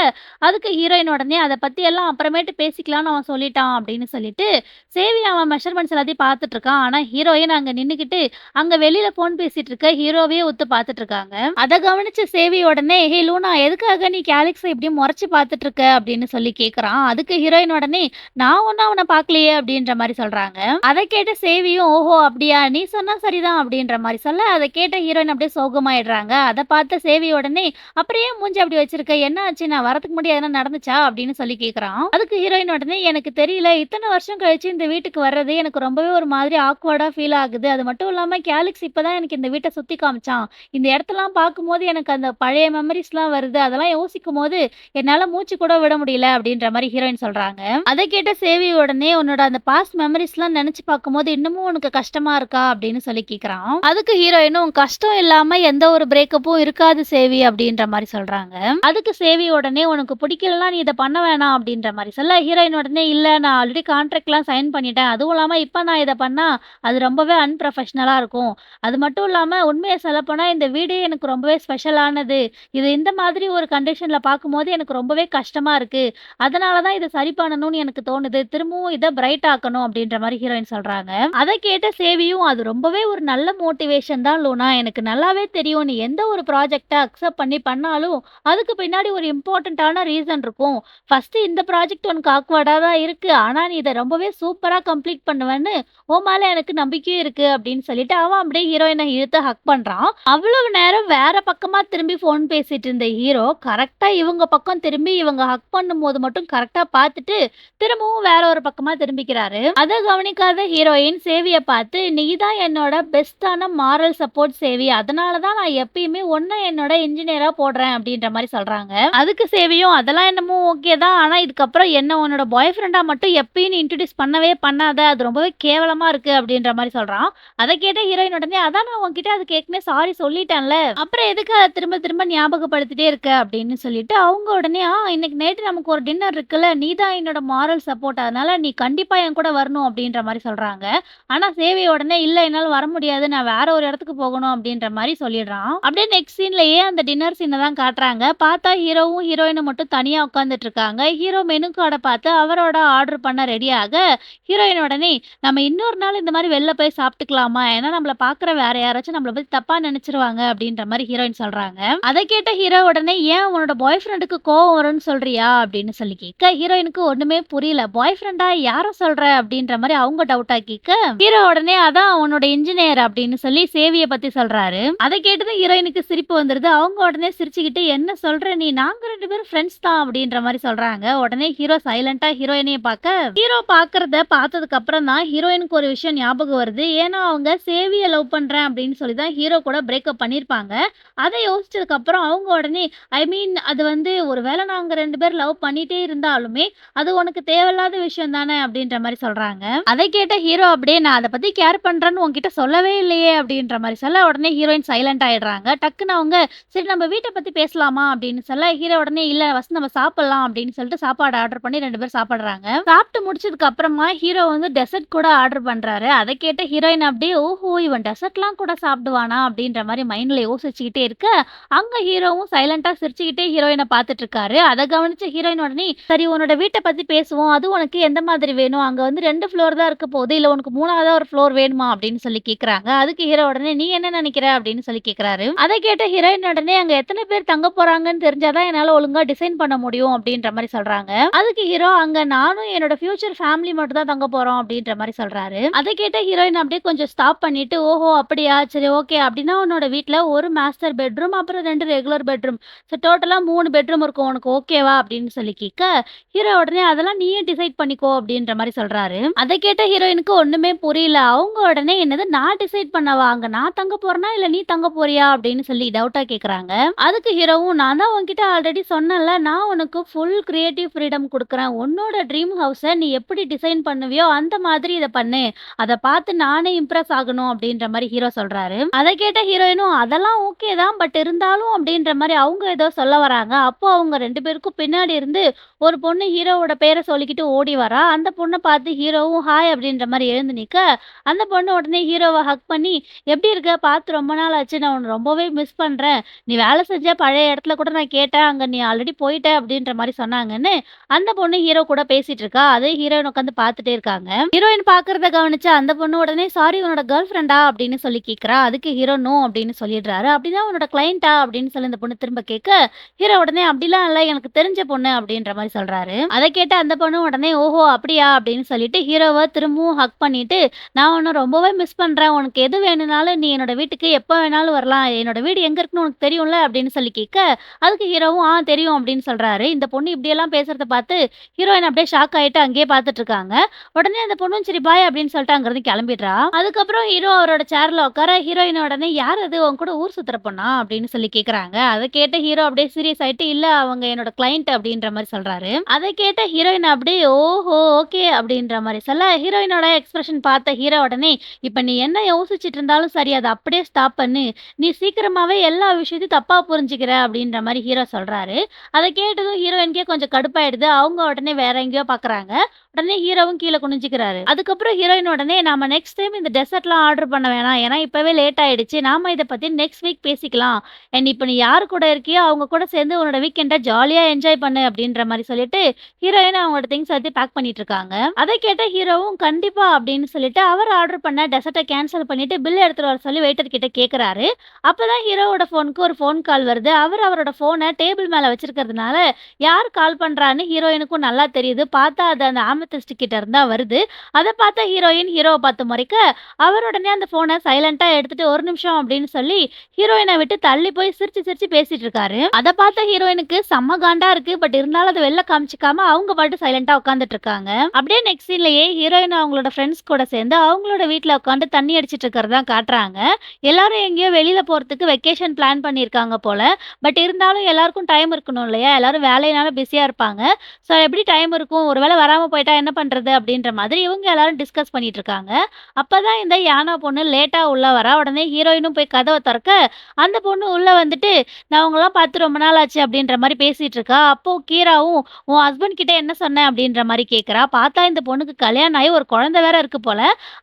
அதுக்கு ஹீரோயின் உடனே, "அத பத்தி எல்லாம் அப்புறமேட்டு பேசிக்கலாம்னு அவன் சொல்லிட்டான்" அப்படின்னு சொல்லிட்டு, சேவி அவன் மெஷர்மெண்ட்ஸ் எல்லாத்தையும் பார்த்துட்டு இருக்கான். ஆனா ஹீரோயின் அங்க நின்னுகிட்டு, அங்க வெளியில ஃபோன் பேசிட்டு இருக்க ஹீரோவையே உத்து பார்த்துட்டு இருக்காங்க. அத கவனிச்ச சேவி உடனே, "ஹே லூனா எதுக்காக நீ கேலக்ஸ இப்படி முறைச்சு பார்த்துட்டு இருக்க?" அப்படின்னு சொல்லி கேட்கறான். அதுக்கு ஹீரோயின் உடனே, "நான் ஒண்ணும் அவன பார்க்கலையே" அப்படின்ற மாரி சொல்றாங்க. அத கேட்ட சேவியும், "ஓஹோ அப்படியா? நீ சொன்னா சரிதான்" அப்படின்ற மாரி சொல்ல, அத கேட்ட ஹீரோயின் அப்படியே சோகமாயிடுறாங்க. அத பார்த்த சேவி உடனே, "அப்புறம் ஏன் மூஞ்சி அப்படி வச்சிருக்க? என்ன ஆச்சு? நான் வரதுக்கு முன்னாடி எதனா நடந்துச்சா?" அப்படின்னு சொல்லி கேட்கறான். அதுக்கு ஹீரோயின் உடனே, "எனக்கு தெரியல. இத்தன வருஷம் கழிச்சு இந்த வீட்டுக்கு வர்றது எனக்கு ரொம்பவே ஒரு மாதிரி ஆக்வர்டா ஃபீல் ஆகுது. அது மட்டும் இல்லாம கேலக்ஸ் இப்பதான் எனக்கு இந்த வீட்ட சுத்தி காமிச்சான். இந்த இடத்தெல்லாம் பார்க்கும்போது எனக்கு அந்த பழைய மெமரீஸ்லாம் வருது. அதெல்லாம் யோசிக்கும்போது என்னால மூச்சு கூட விட முடியல" அப்படின்ற மாரி ஹீரோயின் சொல்றாங்க. அத கேட்ட சேவி உடனே, "உன்னோட அந்த பாஸ்ட் மெமரீஸ்லாம் நெனச்சு பார்க்கும்போது இன்னமும் உனக்கு கஷ்டமா இருக்கா?" அப்படின்னு சொல்லி கேட்கறான். அதுக்கு ஹீரோயினும், "கஷ்டம் இல்லாம எந்த ஒரு பிரேக்கப்பும் இருக்காது சேவி அப்படின்ற மாரி சொல்றாங்க. அதுக்கு சேவி உடனே உனக்கு பிடிக்கலன்னா நீ இத பண்ண வேணாம் அப்படின்ற மாரி சொல்ல, ஹீரோயின் உடனே இல்ல நான் ஆல்ரெடி கான்ட்ராக்ட்லாம் சைன் பண்ணிட்டேன். அதுவும் இல்லாம இப்ப நான் இத பண்ணா அது ரொம்பவே அன்ப்ரொஃபஷனலா இருக்கும். அது மட்டும் இல்லாம உண்மைய சொல்லப்போனா இந்த வீடே எனக்கு ரொம்பவே ஸ்பெஷலானது. இது இந்த மாதிரி ஒரு கண்டிஷன்ல பார்க்கும்போது எனக்கு ரொம்பவே கஷ்டமா இருக்கு. அதனால தான் இத சரி பண்ணணும்னு எனக்கு தோணுது. திரும்பவும் இத பிரைட் ஆக்கணும் அப்டின்ற மாரி ஹீரோயின் சொல்றாங்க. அத கேட்ட சேவியும் அது ரொம்பவே ஒரு நல்ல மோட்டிவேஷன் தான் லூனா. எனக்கு நல்லாவே தெரியும். நீ எந்த ஒரு ப்ராஜெக்ட்ட அக்செப்ட் பண்ணி பண்ணாலும், அதுக்கு பின்னாடி ஒரு இம்பார்ட்டன்ட்டான ரீசன் இருக்கும். ஃபர்ஸ்ட்டு இந்த ப்ராஜெக்ட் உனக்கு ஆக்வர்டா தான் இருக்கு. ஆனா, நீ இத ரொம்பவே சூப்பரா கம்ப்ளீட் பண்ணுவேன்னு உன் மேல எனக்கு நம்பிக்கையும் இருக்கு அப்டின்னு சொல்லிட்டு, அவன் அப்படியே ஹீரோயின இழுத்து ஹக் பண்றான். அவ்வளவு நேரம் வேற பக்கமா திரும்பி ஃபோன் பேசிட்டு இருந்த ஹீரோ, கரெக்ட்டா இவங்க பக்கம் திரும்பி இவங்க ஹக் பண்ணும்போது மட்டும் கரெக்ட்டா பார்த்துட்டு, திரும்பவும் வேற ஒரு பக்கமா திரும்பிக்கிறாரு. அத கவனிக்காத ஹீரோயின் சேவிய பார்த்து, "நீ தான் என்னோட பெஸ்ட்டான மாரல் சப்போர்ட் சேவி. அதனால தான் நான் எப்பயுமே உன்ன என்னோட இன்ஜினியரா போடுறேன்." அப்படின்ற மாரி சொல்றாங்க. அதுக்கு சேவியும், "அதெல்லாம் என்னமோ ஓகே தான். ஆனா இதுக்கப்புறம் என்ன உன்னோட பாய் ஃப்ரெண்டா மட்டும் எப்பயும் நீ இன்ட்ரோடியூஸ் பண்ணவே பண்ணாத. அது ரொம்பவே கேவலமா இருக்கு." அப்படின்ற மாரி சொல்றான். அத கேட்ட ஹீரோயின் உடனே, "அதான் நான் உன்கிட்ட அதுக்கு ஏற்கனவே சாரி சொல்லிட்டேன்ல. அப்புறம் எதுக்கு அத திரும்ப திரும்ப ஞாபகப்படுத்திட்டே இருக்க?" அப்படின்னு சொல்லிட்டு, அவங்க உடனே, இன்னைக்கு நைட்டு நமக்கு ஒரு டின்னர் இருக்குல்ல. நீ தான் என்னோட மாரல் சப்போர்ட். அதனால நீ கண்டிப்பா என் கூட வரணும்." அப்படின்ற மாரி சொல்றாங்க. ஆனா சேவி உடனே, "இல்ல என்னால வர முடியாது. நான் வேற ஒரு இடத்துக்கு போகணும்." அப்படின்ற மாரி சொல்லிடுறான். அப்படியே நெக்ஸ்ட் சீன்லயே அந்த டின்னர் சீன தான் காட்டுறாங்க. பார்த்தா ஹீரோவும், ஹீரோயினும் மட்டும் தனியா உட்கார்ந்துட்டு இருக்காங்க. ஹீரோ மெனு கார்ட பார்த்து அவரோட ஆர்டர் பண்ண ரெடியாக, ஹீரோயின் உடனே, "நம்ம இன்னொரு நாள் இந்த மாரி வெளில போய் சாப்பிட்டுக்கலாமா? ஏன்னா நம்மள பார்க்குற வேற யாராச்சும் நம்மள பத்தி தப்பா நெனச்சுருவாங்க." அப்படின்ற மாரி ஹீரோயின் சொல்றாங்க. அத கேட்ட ஹீரோ உடனே, "ஏன் உன்னோட பாய் ஃப்ரெண்டுக்கு கோவம் வரும்னு சொல்றியா?" அப்படின்னு சொல்லி கேட்க, ஹீரோயினுக்கு ஒண்ணுமே புரியல. "பாய் ஃப்ரெண்டா? யார சொல்ற?" அப்படின்ற மாரி அவங்க டவுட்டா கேட்க, ஹீரோ உடனே, "அதான் உன்னோட இன்ஜினியர்." அப்படின்னு சொல்லி சேவிய பத்தி சொல்றாரு. அத கேட்டதும் ஹீரோயினுக்கு சிரிப்பு வந்துருது. அவங்க உடனே சிரிச்சுக்கிட்டு, "என்ன சொல்ற நீ? நாங்க 2 பேரும் ஃப்ரெண்ட்ஸ் தான்." அப்படின்ற மாரி சொல்றாங்க. உடனே ஹீரோ சைலன்ட்டா ஹீரோயினைய பாக்க, ஹீரோ பாக்குறத பார்த்ததுக்கு அப்புறம் தான் ஹீரோயினுக்கு ஒரு விஷயம் ஞாபகம் வருது. ஏன்னா, அவங்க சேவிய லவ் பண்றேன் அப்படின்னு சொல்லி தான் ஹீரோ கூட பிரேக்கப் பண்ணியிருப்பாங்க. அத யோசிச்சதுக்கு அப்புறம் அவங்க உடனே, ஐ மீன் அது வந்து ஒரு வேள நாங்க 2 பேரும் லவ் பண்ணிட்டே இருந்தாலுமே, அது உனக்கு தேவையில்லாத விஷயம் தானே அப்படின்ற மாரி சொல்றாங்க. அத கேட்ட ஹீரோ அப்படியே, "நான் அத பத்தி கேர் பண்றேன்னு உன்கிட்ட சொல்லவே இல்லையே." அப்படின்ற மாரி சொல்ல, உடனே ஹீரோயின் சைலன்ட் ஆயிடுறாங்க. டக்குனு அவங்க, "சரி நம்ம வீட்ட பத்தி பேசலாமா?" அப்படின்னு சொல்ல, ஹீரோ உடனே, "இல்ல ஃபர்ஸ்ட் நம்ம சாப்பிடலாம்." அப்படின்னு சொல்லிட்டு சாப்பாடு ஆர்டர் பண்ணி 2 பேரும் சாப்பிடுறாங்க. சாப்பிட்டு முடிச்சதுக்கு அப்புறமா ஹீரோ வந்து டெசர்ட் கூட ஆர்டர் பண்றாரு. அத கேட்ட ஹீரோயின் அப்படியே, "ஓஹோ! இவன் டெசர்ட்லாம் கூட சாப்பிடுவானா?" அப்படின்ற மாரி மைண்ட்ல யோசிச்சுக்கிட்டே இருக்க, அங்க ஹீரோவும் சைலன்ட்டா சிரிச்சுக்கிட்டே ஹீரோயின பார்த்துட்டு இருக்காரு. அத கவனிச்ச ஹீரோயின் உடனே, "சரி உன்னோட வீட்ட பத்தி பேசுவோம். அதுவும் உனக்கு எந்த மாதிரி வேணும்? அங்க வந்து 2 ஃப்ளோர் தான் இருக்க போகுது. இல்ல உனக்கு 3வதா ஒரு ஃப்ளோர் வேணுமா?" அப்படின்னு சொல்லி கேட்கறாங்க. அதுக்கு ஹீரோ உடனே, "நீ என்ன நினைக்கிற?" அப்படின்னு சொல்லி கேட்கறாரு. அத கேட்ட ஹீரோயின் உடனே, "அங்க எத்தன பேர் தங்க போறாங்கன்னு தெரிஞ்சா தான் என்னால ஒழுங்கா டிசைன் பண்ண முடியும்." அப்படின்ற மாரி சொல்றாங்க. அதுக்கு ஹீரோ, "அங்க நானும் என்னோட ஃபியூச்சர் ஃபேமிலி மட்டும் தான் தங்க போறோம்." அப்படின்ற மாரி சொல்றாரு. அத கேட்ட ஹீரோயின் அப்படியே கொஞ்சம் ஸ்டாப் பண்ணிட்டு, "ஓஹோ! அப்படியா? சரி ஓகே. அப்படின்னா உன்னோட வீட்ல 1 மாஸ்டர் பெட்ரூம், அப்புறம் 2 ரெகுலர் பெட்ரூம். ஸோ டோட்டலா 3 பெட்ரூம் இருக்கும். உனக்கு ஓகேவா?" அப்படின்னு சொல்லி கேட்க, ஹீரோ உடனே, "அதெல்லாம் நீயே டிசைட் பண்ணிக்கோ." அப்படின்ற மாரி சொல்றாரு. அத கேட்ட ஹீரோயினுக்கு ஒண்ணுமே புரியல. அவங்க உடனே, "என்னது நான் டிசைட் பண்ணவா? அங்க நான் தங்க போறேனா? இல்ல நீ தங்க போறியா?" அப்படின்னு சொல்லி டவுட்டா கேட்கறாங்க. அதுக்கு ஹீரோவும், "நான் தான் உன்கிட்ட ஆல்ரெடி சொன்னேன்ல, நான் உனக்கு ஃபுல் கிரியேட்டிவ் ஃப்ரீடம் குடுக்குறேன். உன்னோட ட்ரீம் ஹவுஸ நீ எப்படி டிசைன் பண்ணுவியோ, அந்த மாதிரி இத பண்ணு. அத பார்த்து நானே இம்ப்ரெஸ் ஆகணும்." அப்படின்ற மாரி ஹீரோ சொல்றாரு. அத கேட்ட ஹீரோயினும், "அதெல்லாம் ஓகே தான். பட் இருந்தாலும்." அப்படின்ற மாரி அவங்க ஏதோ சொல்ல வராங்க. அப்போ அவங்க 2 பேருக்கும் பின்னாடி இருந்து ஒரு பொண்ணு ஹீரோவோட பேர சொல்லிக்கிட்டு ஓடி வரா. அந்த பொண்ண பார்த்து ஹீரோவும் ஹாய் அப்படின்ற மாரி எழுந்து நிக்க, அந்த பொண்ணு உடனே ஹீரோவ ஹக் பண்ணி, "எப்படி இருக்க? பார்த்து ரொம்ப நாள் ஆச்சு. நான் உன்ன ரொம்பவே மிஸ் பண்றேன். நீ வேலை செஞ்ச பழைய இடத்துல கூட நான் கேட்டேன். அங்க நீ ஆல்ரெடி போயிட்ட." அப்படின்ற மாரி சொன்னாங்கன்னு, அந்த பொண்ணு ஹீரோ கூட பேசிட்டு இருக்கா. அதே ஹீரோயின் உட்காந்து பார்த்துட்டே இருக்காங்க. ஹீரோயின் பார்க்கறத கவனிச்ச அந்த பொண்ணு உடனே, "சாரி உன்னோட கேர்ள் ஃபிரெண்டா?" அப்படின்னு சொல்லி கேட்கிறா. அதுக்கு ஹீரோ நோ அப்படின்னு சொல்லிடுறாரு. "அப்படின்னா உன்னோட கிளையன்ட்டா?" அப்படின்னு சொல்லி அந்த பொண்ணு திரும்ப கேட்க, ஹீரோ உடனே, "அப்படிலாம் இல்ல. எனக்கு தெரிஞ்ச பொண்ணு." அப்படின்ற மாரி சொல்றாரு. அத கேட்ட அந்த பொண்ணு உடனே, "ஓஹோ! அப்படியா?" அப்படின்னு சொல்லிட்டு ஹீரோவ திரும்பவும் ஹக் பண்ணிட்டு, "நான் உன்ன ரொம்பவே மிஸ் பண்றேன். உனக்கு எது வேணும்னாலும் நீ என்னோட வீட்டுக்கு எப்ப வேணாலும் வரலாம். என்னோட வீடு எங்க இருக்குன்னு உனக்கு தெரியும்ல?" அப்படின்னு சொல்லி கேட்க, அதுக்கு ஹீரோவும், தெரியும்." அப்படின்னு சொல்றாரு. இந்த பொண்ணு இப்படியெல்லாம் பேசுறத பார்த்து ஹீரோயின் அப்படியே ஷாக் ஆயிட்டு அங்கேயே பார்த்துட்டு இருக்காங்க. உடனே அந்த பொண்ணும் சரி பாய் அப்படின்னு சொல்லிட்டு அங்கிருந்து கிளம்பிடுறா. அதுக்கப்புறம் ஹீரோ அவரோட சேர்ல உட்கார, ஹீரோயின் உடனே, "யார் அது? உன் கூட ஊர் சுத்துற பொண்ணா?" அப்படின்னு சொல்லி கேட்கறாங்க. அத கேட்ட ஹீரோ அப்படியே சீரியஸ் ஆயிட்டு, "இல்ல அவங்க என்னோட கிளையன்ட்." அப்படின்ற மாரி சொல்றாரு. அத கேட்ட ஹீரோயின் அப்படியே ஓஹோ! ஓகே அப்படின்ற மாரி சொல்ல, ஹீரோயினோட எக்ஸ்பிரஷன் பார்த்த ஹீரோ உடனே, "இப்ப நீ என்ன யோசிச்சுட்டு இருந்தாலும் சரி, அத அப்படியே ஸ்டாப் பண்ணு. நீ சீக்கிரமாவே எல்லா விஷயத்தையும் தப்பா புரிஞ்சுக்கிற அப்படின்ற மாரி ஹீரோ சொல்றாரு. அத கேட்டதும் ஹீரோயினுக்கே கொஞ்சம் கடுப்பாயிடுது. அவங்க உடனே வேற எங்கேயோ பார்க்குறாங்க. உடனே ஹீரோவும் கீழ குனிஞ்சுக்கிறாரு. அதுக்கப்புறம் ஹீரோயின் உடனே நாம நெக்ஸ்ட் டைம் இந்த டெசர்ட்லாம் ஆர்டர் பண்ண வேணாம். ஏன்னா இப்பவே லேட் ஆயிடுச்சு. நாம இத பத்தி நெக்ஸ்ட் வீக் பேசிக்கலாம். அண்ட் இப்ப நீ யார் கூட இருக்கியோ அவங்க கூட சேர்ந்து உன்னோட வீக்கெண்ட ஜாலியா என்ஜாய் பண்ணு அப்படின்ற மாரி சொல்லிட்டு ஹீரோயின் அவங்களோட திங்ஸ் எல்லாத்தையும் பேக் பண்ணிட்டு இருக்காங்க. அத கேட்ட ஹீரோவும் கண்டிப்பா அப்படின்னு சொல்லிட்டு அவர் ஆர்டர் பண்ண டெசர்ட்ட கேன்சல் பண்ணிட்டு பில் எடுத்துட்டு வர சொல்லி வெயிட்டர் கிட்ட கேட்கறாரு. அப்பதான் ஹீரோவோட ஃபோனுக்கு ஒரு ஃபோன் கால் வருது. அவர் அவரோட ஃபோன டேபிள் மேல வச்சிருக்கிறதுனால யார் கால் பண்றான்னு ஹீரோயினுக்கும் நல்லா தெரியுது. பார்த்தா அது அந்த ஆமெத்திஸ்ட் கிட்ட இருந்தா வருது. அத பார்த்த ஹீரோயின் ஹீரோவ பார்த்து முறைக்க, அவர் உடனே அந்த ஃபோன சைலன்ட்டா எடுத்துட்டு ஒரு நிமிஷம் அப்படின்னு சொல்லி ஹீரோயின விட்டு தள்ளி போய் சிரிச்சு சிரிச்சு பேசிட்டு இருக்காரு. அத பார்த்த ஹீரோயினுக்கு செம்ம காண்டா இருக்கு. பட் இருந்தாலும் அத வெளில காமிச்சுக்காம அவங்க பாட்டுக்கு சைலன்ட்டா உட்கார்ந்துட்டு இருக்காங்க. அப்படியே நெக்ஸ்ட் சீன்லயே ஹீரோயின் அவங்களோட ஃப்ரெண்ட்ஸ் கூட சேர்ந்து அவங்களோட வீட்ல உட்கார்ந்து தண்ணி அடிச்சிட்டு இருக்கிறத தான் காட்டுறாங்க. எல்லாரும் எங்கேயோ வெளியில போறதுக்கு வெக்கேஷன் பிளான் பண்ணியிருக்காங்க போல. பட் இருந்தாலும் எல்லாருக்கும் டைம் இருக்கணும் இல்லையா? எல்லாரும் வேலையினால பிஸியா இருப்பாங்க. ஸோ எப்படி டைம் இருக்கும்? ஒரு வேளை வராம போயிட்டா என்ன பண்றது? அப்படின்ற மாதிரி இவங்க எல்லாரும் டிஸ்கஸ் பண்ணிட்டு இருக்காங்க. அப்பதான் இந்த யானா பொண்ணு லேட்டா உள்ள வரா. உடனே ஹீரோயினும் போய் கதவ தொறக்க, அந்த பொண்ணு உள்ள வந்துட்டு, "நான் உங்களலாம் பார்த்து ரொம்ப நாள் ஆச்சு" அப்படின்ற மாரி பேசிட்டு இருக்கா. அப்போ கீராவும், "உன் ஹஸ்பண்ட் கிட்ட என்ன சொன்ன?" அப்படின்ற மாரி கேட்கிறா. பார்த்தா இந்த பொண்ணுக்கு கல்யாணம் ஆகி ஒரு குழந்தை வேற இருக்கு போல.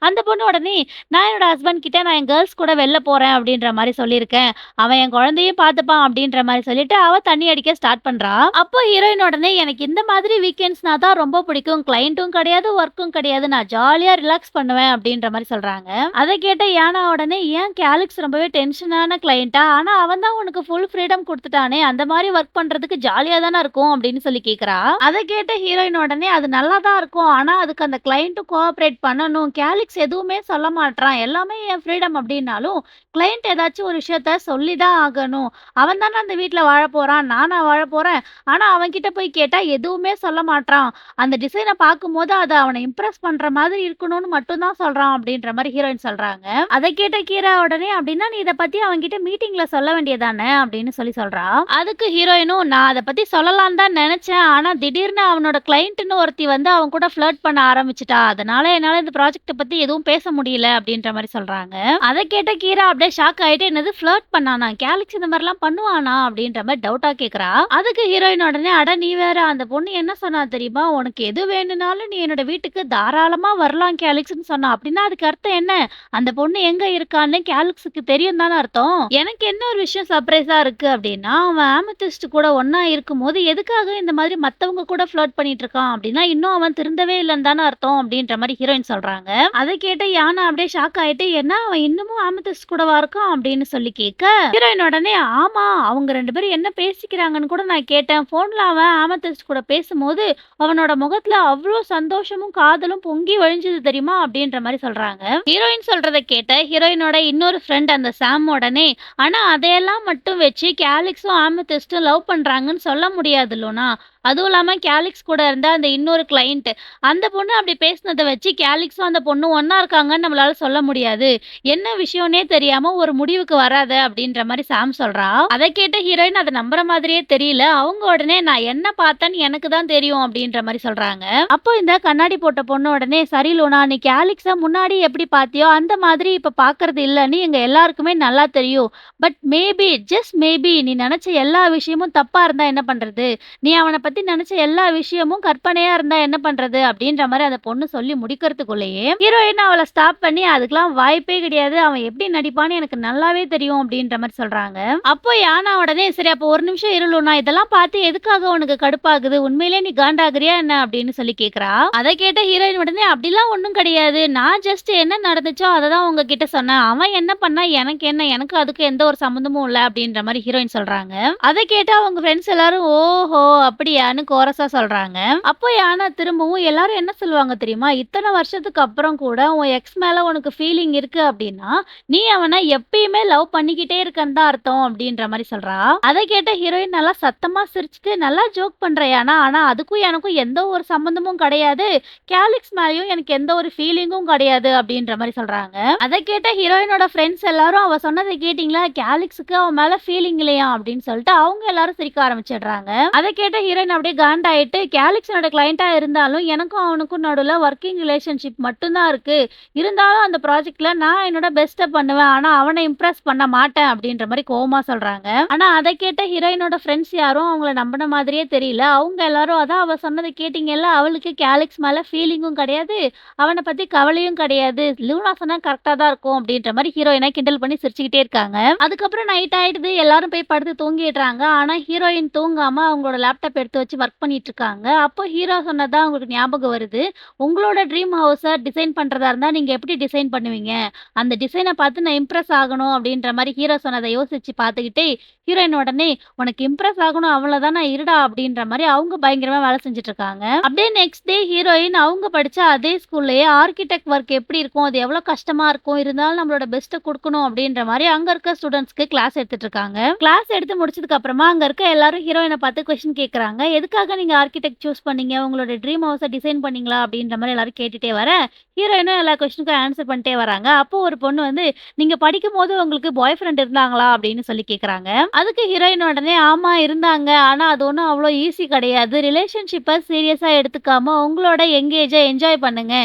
அந்த பொண்ணு உடனே, "நான் என்னோட ஹஸ்பண்ட் கிட்ட நான் என் கேர்ள்ஸ் கூட வெளில போறேன்" அப்படின்ற மாரி சொல்லியிருக்கேன். "அவன் என் குழந்தையும் பார்த்துப்பான்" அப்படின்ற மாரி சொல்லிட்டு அவ தண்ணி அடிக்க ஸ்டார்ட் பண்றா. அப்போ ஹீரோயின் உடனே, "எனக்கு இந்த மாதிரி வீக்கெண்ட்ஸ்னா தான் ரொம்ப பிடிக்கும். கிளையண்ட்டும் கிடையாது, ஒர்க்கும் கிடையாது. நான் ஜாலியா ரிலாக்ஸ் பண்ணுவேன்" அப்படின்ற மாரி சொல்றாங்க. அத கேட்ட யானா உடனே, "ஏன் கேலிக்ஸ் ரொம்பவே டென்ஷனான கிளையண்ட்டா? ஆனா அவன் தான் உனக்கு ஃபுல் ஃப்ரீடம் குடுத்துட்டானே! அந்த மாரி ஒர்க் பண்றதுக்கு ஜாலியா தானே இருக்கும்" அப்படின்னு சொல்லி கேட்கிறா. அத கேட்ட ஹீரோயின் உடனே, "அது நல்லா தான் இருக்கும். ஆனா அதுக்கு அந்த கிளையண்ட்டும் கோஆப்பரேட் பண்ணணும். கேலிக்ஸ் எதுவுமே சொல்ல மாட்றான். எல்லாமே என் ஃப்ரீடம் அப்படின்னாலும், கிளையண்ட் ஏதாச்சும் ஒரு விஷயத்த சொல்லி தான் ஆகணும். அவன் தானே அந்த வீட்ல வாழப் போறான். நானா வாழப் போறேன். ஆனா அவன்கிட்ட போய் கேட்டா எதுவுமே சொல்ல மாட்றான். அந்த டிசைன பார்க்கும்போது அது அவன இம்ப்ரெஸ் பண்ற மாதிரி இருக்கணும்னு மட்டும் தான் சொல்றான்" அப்படின்ற மாரி ஹீரோயின் சொல்றாங்க. அத கேட்ட கீரா உடனே, "அப்படின்னா நீ இத பத்தி அவன்கிட்ட மீட்டிங்ல சொல்ல வேண்டியது தானே" அப்படின்னு சொல்லி சொல்றா. அதுக்கு ஹீரோயினும், "நான் அத பத்தி சொல்லலாம்னு தான் நெனச்சேன். ஆனா திடீர்னு அவனோட கிளையண்ட்ன்னு ஒருத்தி வந்து அவன் கூட ஃப்ளர்ட் பண்ண ஆரம்பிச்சுட்டா. அதனால என்னால இந்த ப்ராஜெக்ட்ட பத்தி எதுவும் பேச முடியல" அப்படின்ற மாரி சொல்றாங்க. அத கேட்ட கீரா அப்படியே ஷாக் ஆயிட்டு, "என்னது ஃப்ளர்ட் பண்ணானா? கேலிக்ஸ் இந்த மாரிலாம் பண்ணுவானா?" அப்படின்ற மாரி டவுட்டா கேட்கிறா. அதுக்கு ஹீரோயின் உடனே, "அட நீ வேற, அந்த பொண்ணு என்ன சொன்னா தெரியுமா? உனக்கு எது வேணும்னாலும் நீ என்னோட வீட்டுக்கு தாராளமா வரலாம் கேலிக்ஸ்ன்னு சொன்னா. அப்படின்னா அதுக்கு அர்த்தம் என்ன? அந்த பொண்ணு எங்க இருக்கான்னு கேலிக்ஸுக்கு தெரியும் தானே அர்த்தம். எனக்கு என்ன ஒரு விஷயம் சர்ப்ரைஸா இருக்கு அப்படின்னா, அவன் ஆமெத்திஸ்ட் கூட ஒண்ணா இருக்கும்போது எதுக்காக இந்த மாதிரி மத்தவங்க கூட ஃப்ளர்ட் பண்ணிட்டு இருக்கான்? அப்படின்னா இன்னும் அவன் திருந்தவே இல்லன்னு தானே அர்த்தம்" அப்படின்ற மாரி ஹீரோயின் சொல்றாங்க. அத கேட்ட யானா அப்படியே ஷாக் ஆயிட்டு, "என்ன அவன் இன்னமும் ஆமெத்திஸ்ட் கூடவா இருக்கான்?" அப்படின்னு சொல்லி கேட்க, ஹீரோயின் உடனே, "ஆமா, அவங்க 2 பேரும் என்ன பேசிக்கிறாங்கன்னு கூட நான் கேட்டேன். ஃபோன்ல அவன் ஆமெத்திஸ்ட் கூட பேசும்போது அவனோட முகத்துல அவ்ளோ சந்தோஷமும், காதலும் பொங்கி வழிஞ்சது தெரியுமா?" அப்படின்ற மாரி சொல்றாங்க. ஹீரோயின் சொல்றத கேட்ட ஹீரோயினோட இன்னொரு ஃப்ரெண்ட் அந்த சாம் உடனே, "ஆனா அதையெல்லாம் மட்டும் வச்சு கேலிக்ஸும் ஆமெத்திஸ்டும் லவ் பண்றாங்கன்னு சொல்ல முடியாது லூனா. அதுவும் இல்லாம கேலிக்ஸ் கூட இருந்த அந்த இன்னொரு கிளையண்ட், அந்த பொண்ணு அப்படி பேசினத வச்சு கேலிக்ஸும் அந்த பொண்ணும் ஒண்ணா இருக்காங்கன்னு நம்மளால சொல்ல முடியாது. என்ன விஷயம்னே தெரியாம ஒரு முடிவுக்கு வராத" அப்படின்ற மாரி சாம் சொல்றா. அத கேட்ட ஹீரோயின் அத நம்புற மாதிரியே தெரியல. அவங்க உடனே, "நான் என்ன பார்த்தேன்னு எனக்கு தான் தெரியும்" அப்படின்ற மாரி சொல்றாங்க. அப்போ இந்த கண்ணாடி போட்ட பொண்ணு உடனே, "சரி லூனா, நீ கேலிக்ஸ முன்னாடி எப்படி பார்த்தியோ அந்த மாதிரி இப்ப பார்க்கறது இல்லன்னு எங்க எல்லாருக்குமே நல்லா தெரியும். பட் மேபி, ஜஸ்ட் மேபி நீ நெனச்ச எல்லா விஷயமும் தப்பா இருந்தா என்ன பண்றது? நீ அவன பத்தி நெனச்ச எல்லா விஷயமும் கற்பனையா இருந்தா என்ன பண்றது?" அப்படின்ற மாரி அந்த பொண்ணு சொல்லி முடிக்கிறதுக்குள்ளயே ஹீரோயின் அவள ஸ்டாப் பண்ணி, "அதுக்கெல்லாம் வாய்ப்பே கிடையாது. அவன் எப்படி நடிப்பான்னு எனக்கு நல்லாவே தெரியும்" அப்படின்ற மாரி சொல்றாங்க. அப்போ யானா உடனே, "சரி அப்போ ஒரு நிமிஷம் இரு லூனா, இதெல்லாம் பார்த்து எதுக்காக உனக்கு கடுப்பாகுது? உண்மையிலேயே நீ காண்டாகுறியா என்ன?" அப்படின்னு சொல்லி கேட்கிறா. அத கேட்ட ஹீரோயின் உடனே, "அப்படிலாம் ஒண்ணும் கிடையாது. நான் ஜஸ்ட் என்ன நடந்துச்சோ அத தான் உங்ககிட்ட சொன்னேன். அவன் என்ன பண்ணா எனக்கு என்ன? எனக்கு அதுக்கு எந்த ஒரு சம்மந்தமும் இல்ல" அப்படின்ற மாரி ஹீரோயின் சொல்றாங்க. அத கேட்டு அவங்க ஃப்ரெண்ட்ஸ் எல்லாரும், "ஓஹோ! அப்படியான்னு" கோரஸா சொல்றாங்க. அப்போ யானா திரும்பவும், "எல்லாரும் என்ன சொல்லுவாங்க தெரியுமா? இத்தன வருஷத்துக்கு அப்புறம் கூட உன் எக்ஸ் மேல உனக்கு ஃபீலிங் இருக்கு அப்படின்னா, நீ அவன எப்பயுமே லவ் பண்ணிக்கிட்டே இருக்கன்னு தான் அர்த்தம்" அப்படின்ற மாரி சொல்றா. அத கேட்ட ஹீரோயின் நல்லா சத்தமா சிரிச்சுட்டு, "நல்லா ஜோக் பண்ற யானா. ஆனா அதுக்கும் எனக்கும் எந்த ஒரு சம்மந்தமும் விருப்பமும் கிடையாது. கேலிக்ஸ் மேலயும் எனக்கு எந்த ஒரு ஃபீலிங்கும் கிடையாது அப்படின்ற மாரி சொல்றாங்க. அத கேட்ட ஹீரோயினோட ஃப்ரெண்ட்ஸ் எல்லாரும் அவ சொன்னத கேட்டீங்களா? கேலிக்ஸுக்கு அவன் மேல ஃபீலிங் இல்லையாம் அப்படின்னு சொல்லிட்டு அவங்க எல்லாரும் சிரிக்க ஆரம்பிச்சிடுறாங்க. அத கேட்ட ஹீரோயின் அப்படியே காண்டாயிட்டு, கேலிக்ஸ் என்னோட கிளையன்ட்டா இருந்தாலும் எனக்கும் அவனுக்கும் நடுவுல ஒர்க்கிங் ரிலேஷன்ஷிப் மட்டும் தான் இருக்கு. இருந்தாலும் அந்த ப்ராஜெக்ட்ல நான் என்னோட பெஸ்ட்ட பண்ணுவேன். ஆனா அவன இம்ப்ரெஸ் பண்ண மாட்டேன் அப்படின்ற மாரி கோவமா சொல்றாங்க. ஆனா அத கேட்ட ஹீரோயினோட ஃப்ரெண்ட்ஸ் யாரும் அவங்கள நம்பின மாதிரியே தெரியல. அவங்க எல்லாரும் அதான் அவ சொன்னத கேட்டீங்கல்ல, அவளுக்கு கேலிக்ஸ் மேல ஃபீலிங்கும் கிடையாது. அவன பத்தி கவலையும் கிடையாது. லூனா சொன்னா கரெக்ட்டா தான் இருக்கும் அப்படின்ற மாரி ஹீரோயின கிண்டல் பண்ணி சிரிச்சுக்கிட்டே இருக்காங்க. அதுக்கப்புறம் நைட் ஆயிடுது. எல்லாரும் போய் படுத்து தூங்கிடுறாங்க. ஆனா ஹீரோயின் தூங்காம அவங்களோட லேப்டாப் எடுத்து வச்சு ஒர்க் பண்ணிட்டு இருக்காங்க. அப்போ ஹீரோ சொன்னது தான் அவங்களுக்கு ஞாபகம் வருது. உங்களோட ட்ரீம் ஹவுஸ டிசைன் பண்றதா இருந்தா நீங்க எப்படி டிசைன் பண்ணுவீங்க? அந்த டிசைன பார்த்து நான் இம்ப்ரெஸ் ஆகணும் அப்படின்ற மாரி ஹீரோ சொன்னத யோசிச்சு பார்த்துக்கிட்டே, ஹீரோயின் உடனே உனக்கு இம்ப்ரெஸ் ஆகணும் அவ்வளோதானே இருடா அப்படின்ற மாரி அவங்க பயங்கரமா வேலை செஞ்சுட்டு இருக்காங்க. அப்படியே நெக்ஸ்ட் டே ஹீரோயின் அவங்க படிச்ச அதே ஸ்கூல்லயே ஆர்க்கிடெக்ட் ஒர்க் எப்படி இருக்கும்? அது எவ்வளோ கஷ்டமா இருக்கும்? இருந்தாலும் நம்மளோட பெஸ்ட்ட குடுக்கணும் அப்படின்ற மாரி அங்க இருக்க ஸ்டூடண்ட்ஸ்க்கு கிளாஸ் எடுத்துட்டு இருக்காங்க. கிளாஸ் எடுத்து முடிச்சதுக்கு அப்புறமா அங்க இருக்க எல்லாரும் ஹீரோயின பார்த்து கொஸ்டின் கேட்கறாங்க. எதுக்காக நீங்க ஆர்க்கிடெக்ட் சூஸ் பண்ணீங்க? உங்களோட ட்ரீம் ஹவுஸ டிசைன் பண்ணீங்களா? அப்படின்ற மாரி எல்லாரும் கேட்டுட்டே வர, ஹீரோயினும் எல்லா கொஸ்டினுக்கும் ஆன்சர் பண்ணிட்டே வராங்க. அப்போ ஒரு பொண்ணு வந்து, "நீங்க படிக்கும்போது உங்களுக்கு பாய் ஃப்ரெண்ட் இருந்தாங்களா?" அப்படின்னு சொல்லி கேட்கறாங்க. அதுக்கு ஹீரோயின் உடனே, "ஆமா இருந்தாங்க. ஆனா அது ஒண்ணும் அவ்ளோ ஈஸி கிடையாது. ரிலேஷன்ஷிப்ப சீரியஸா எடுத்துக்காம உங்களோட எங்கேஜ என்ஜாய் பண்ணுங்க.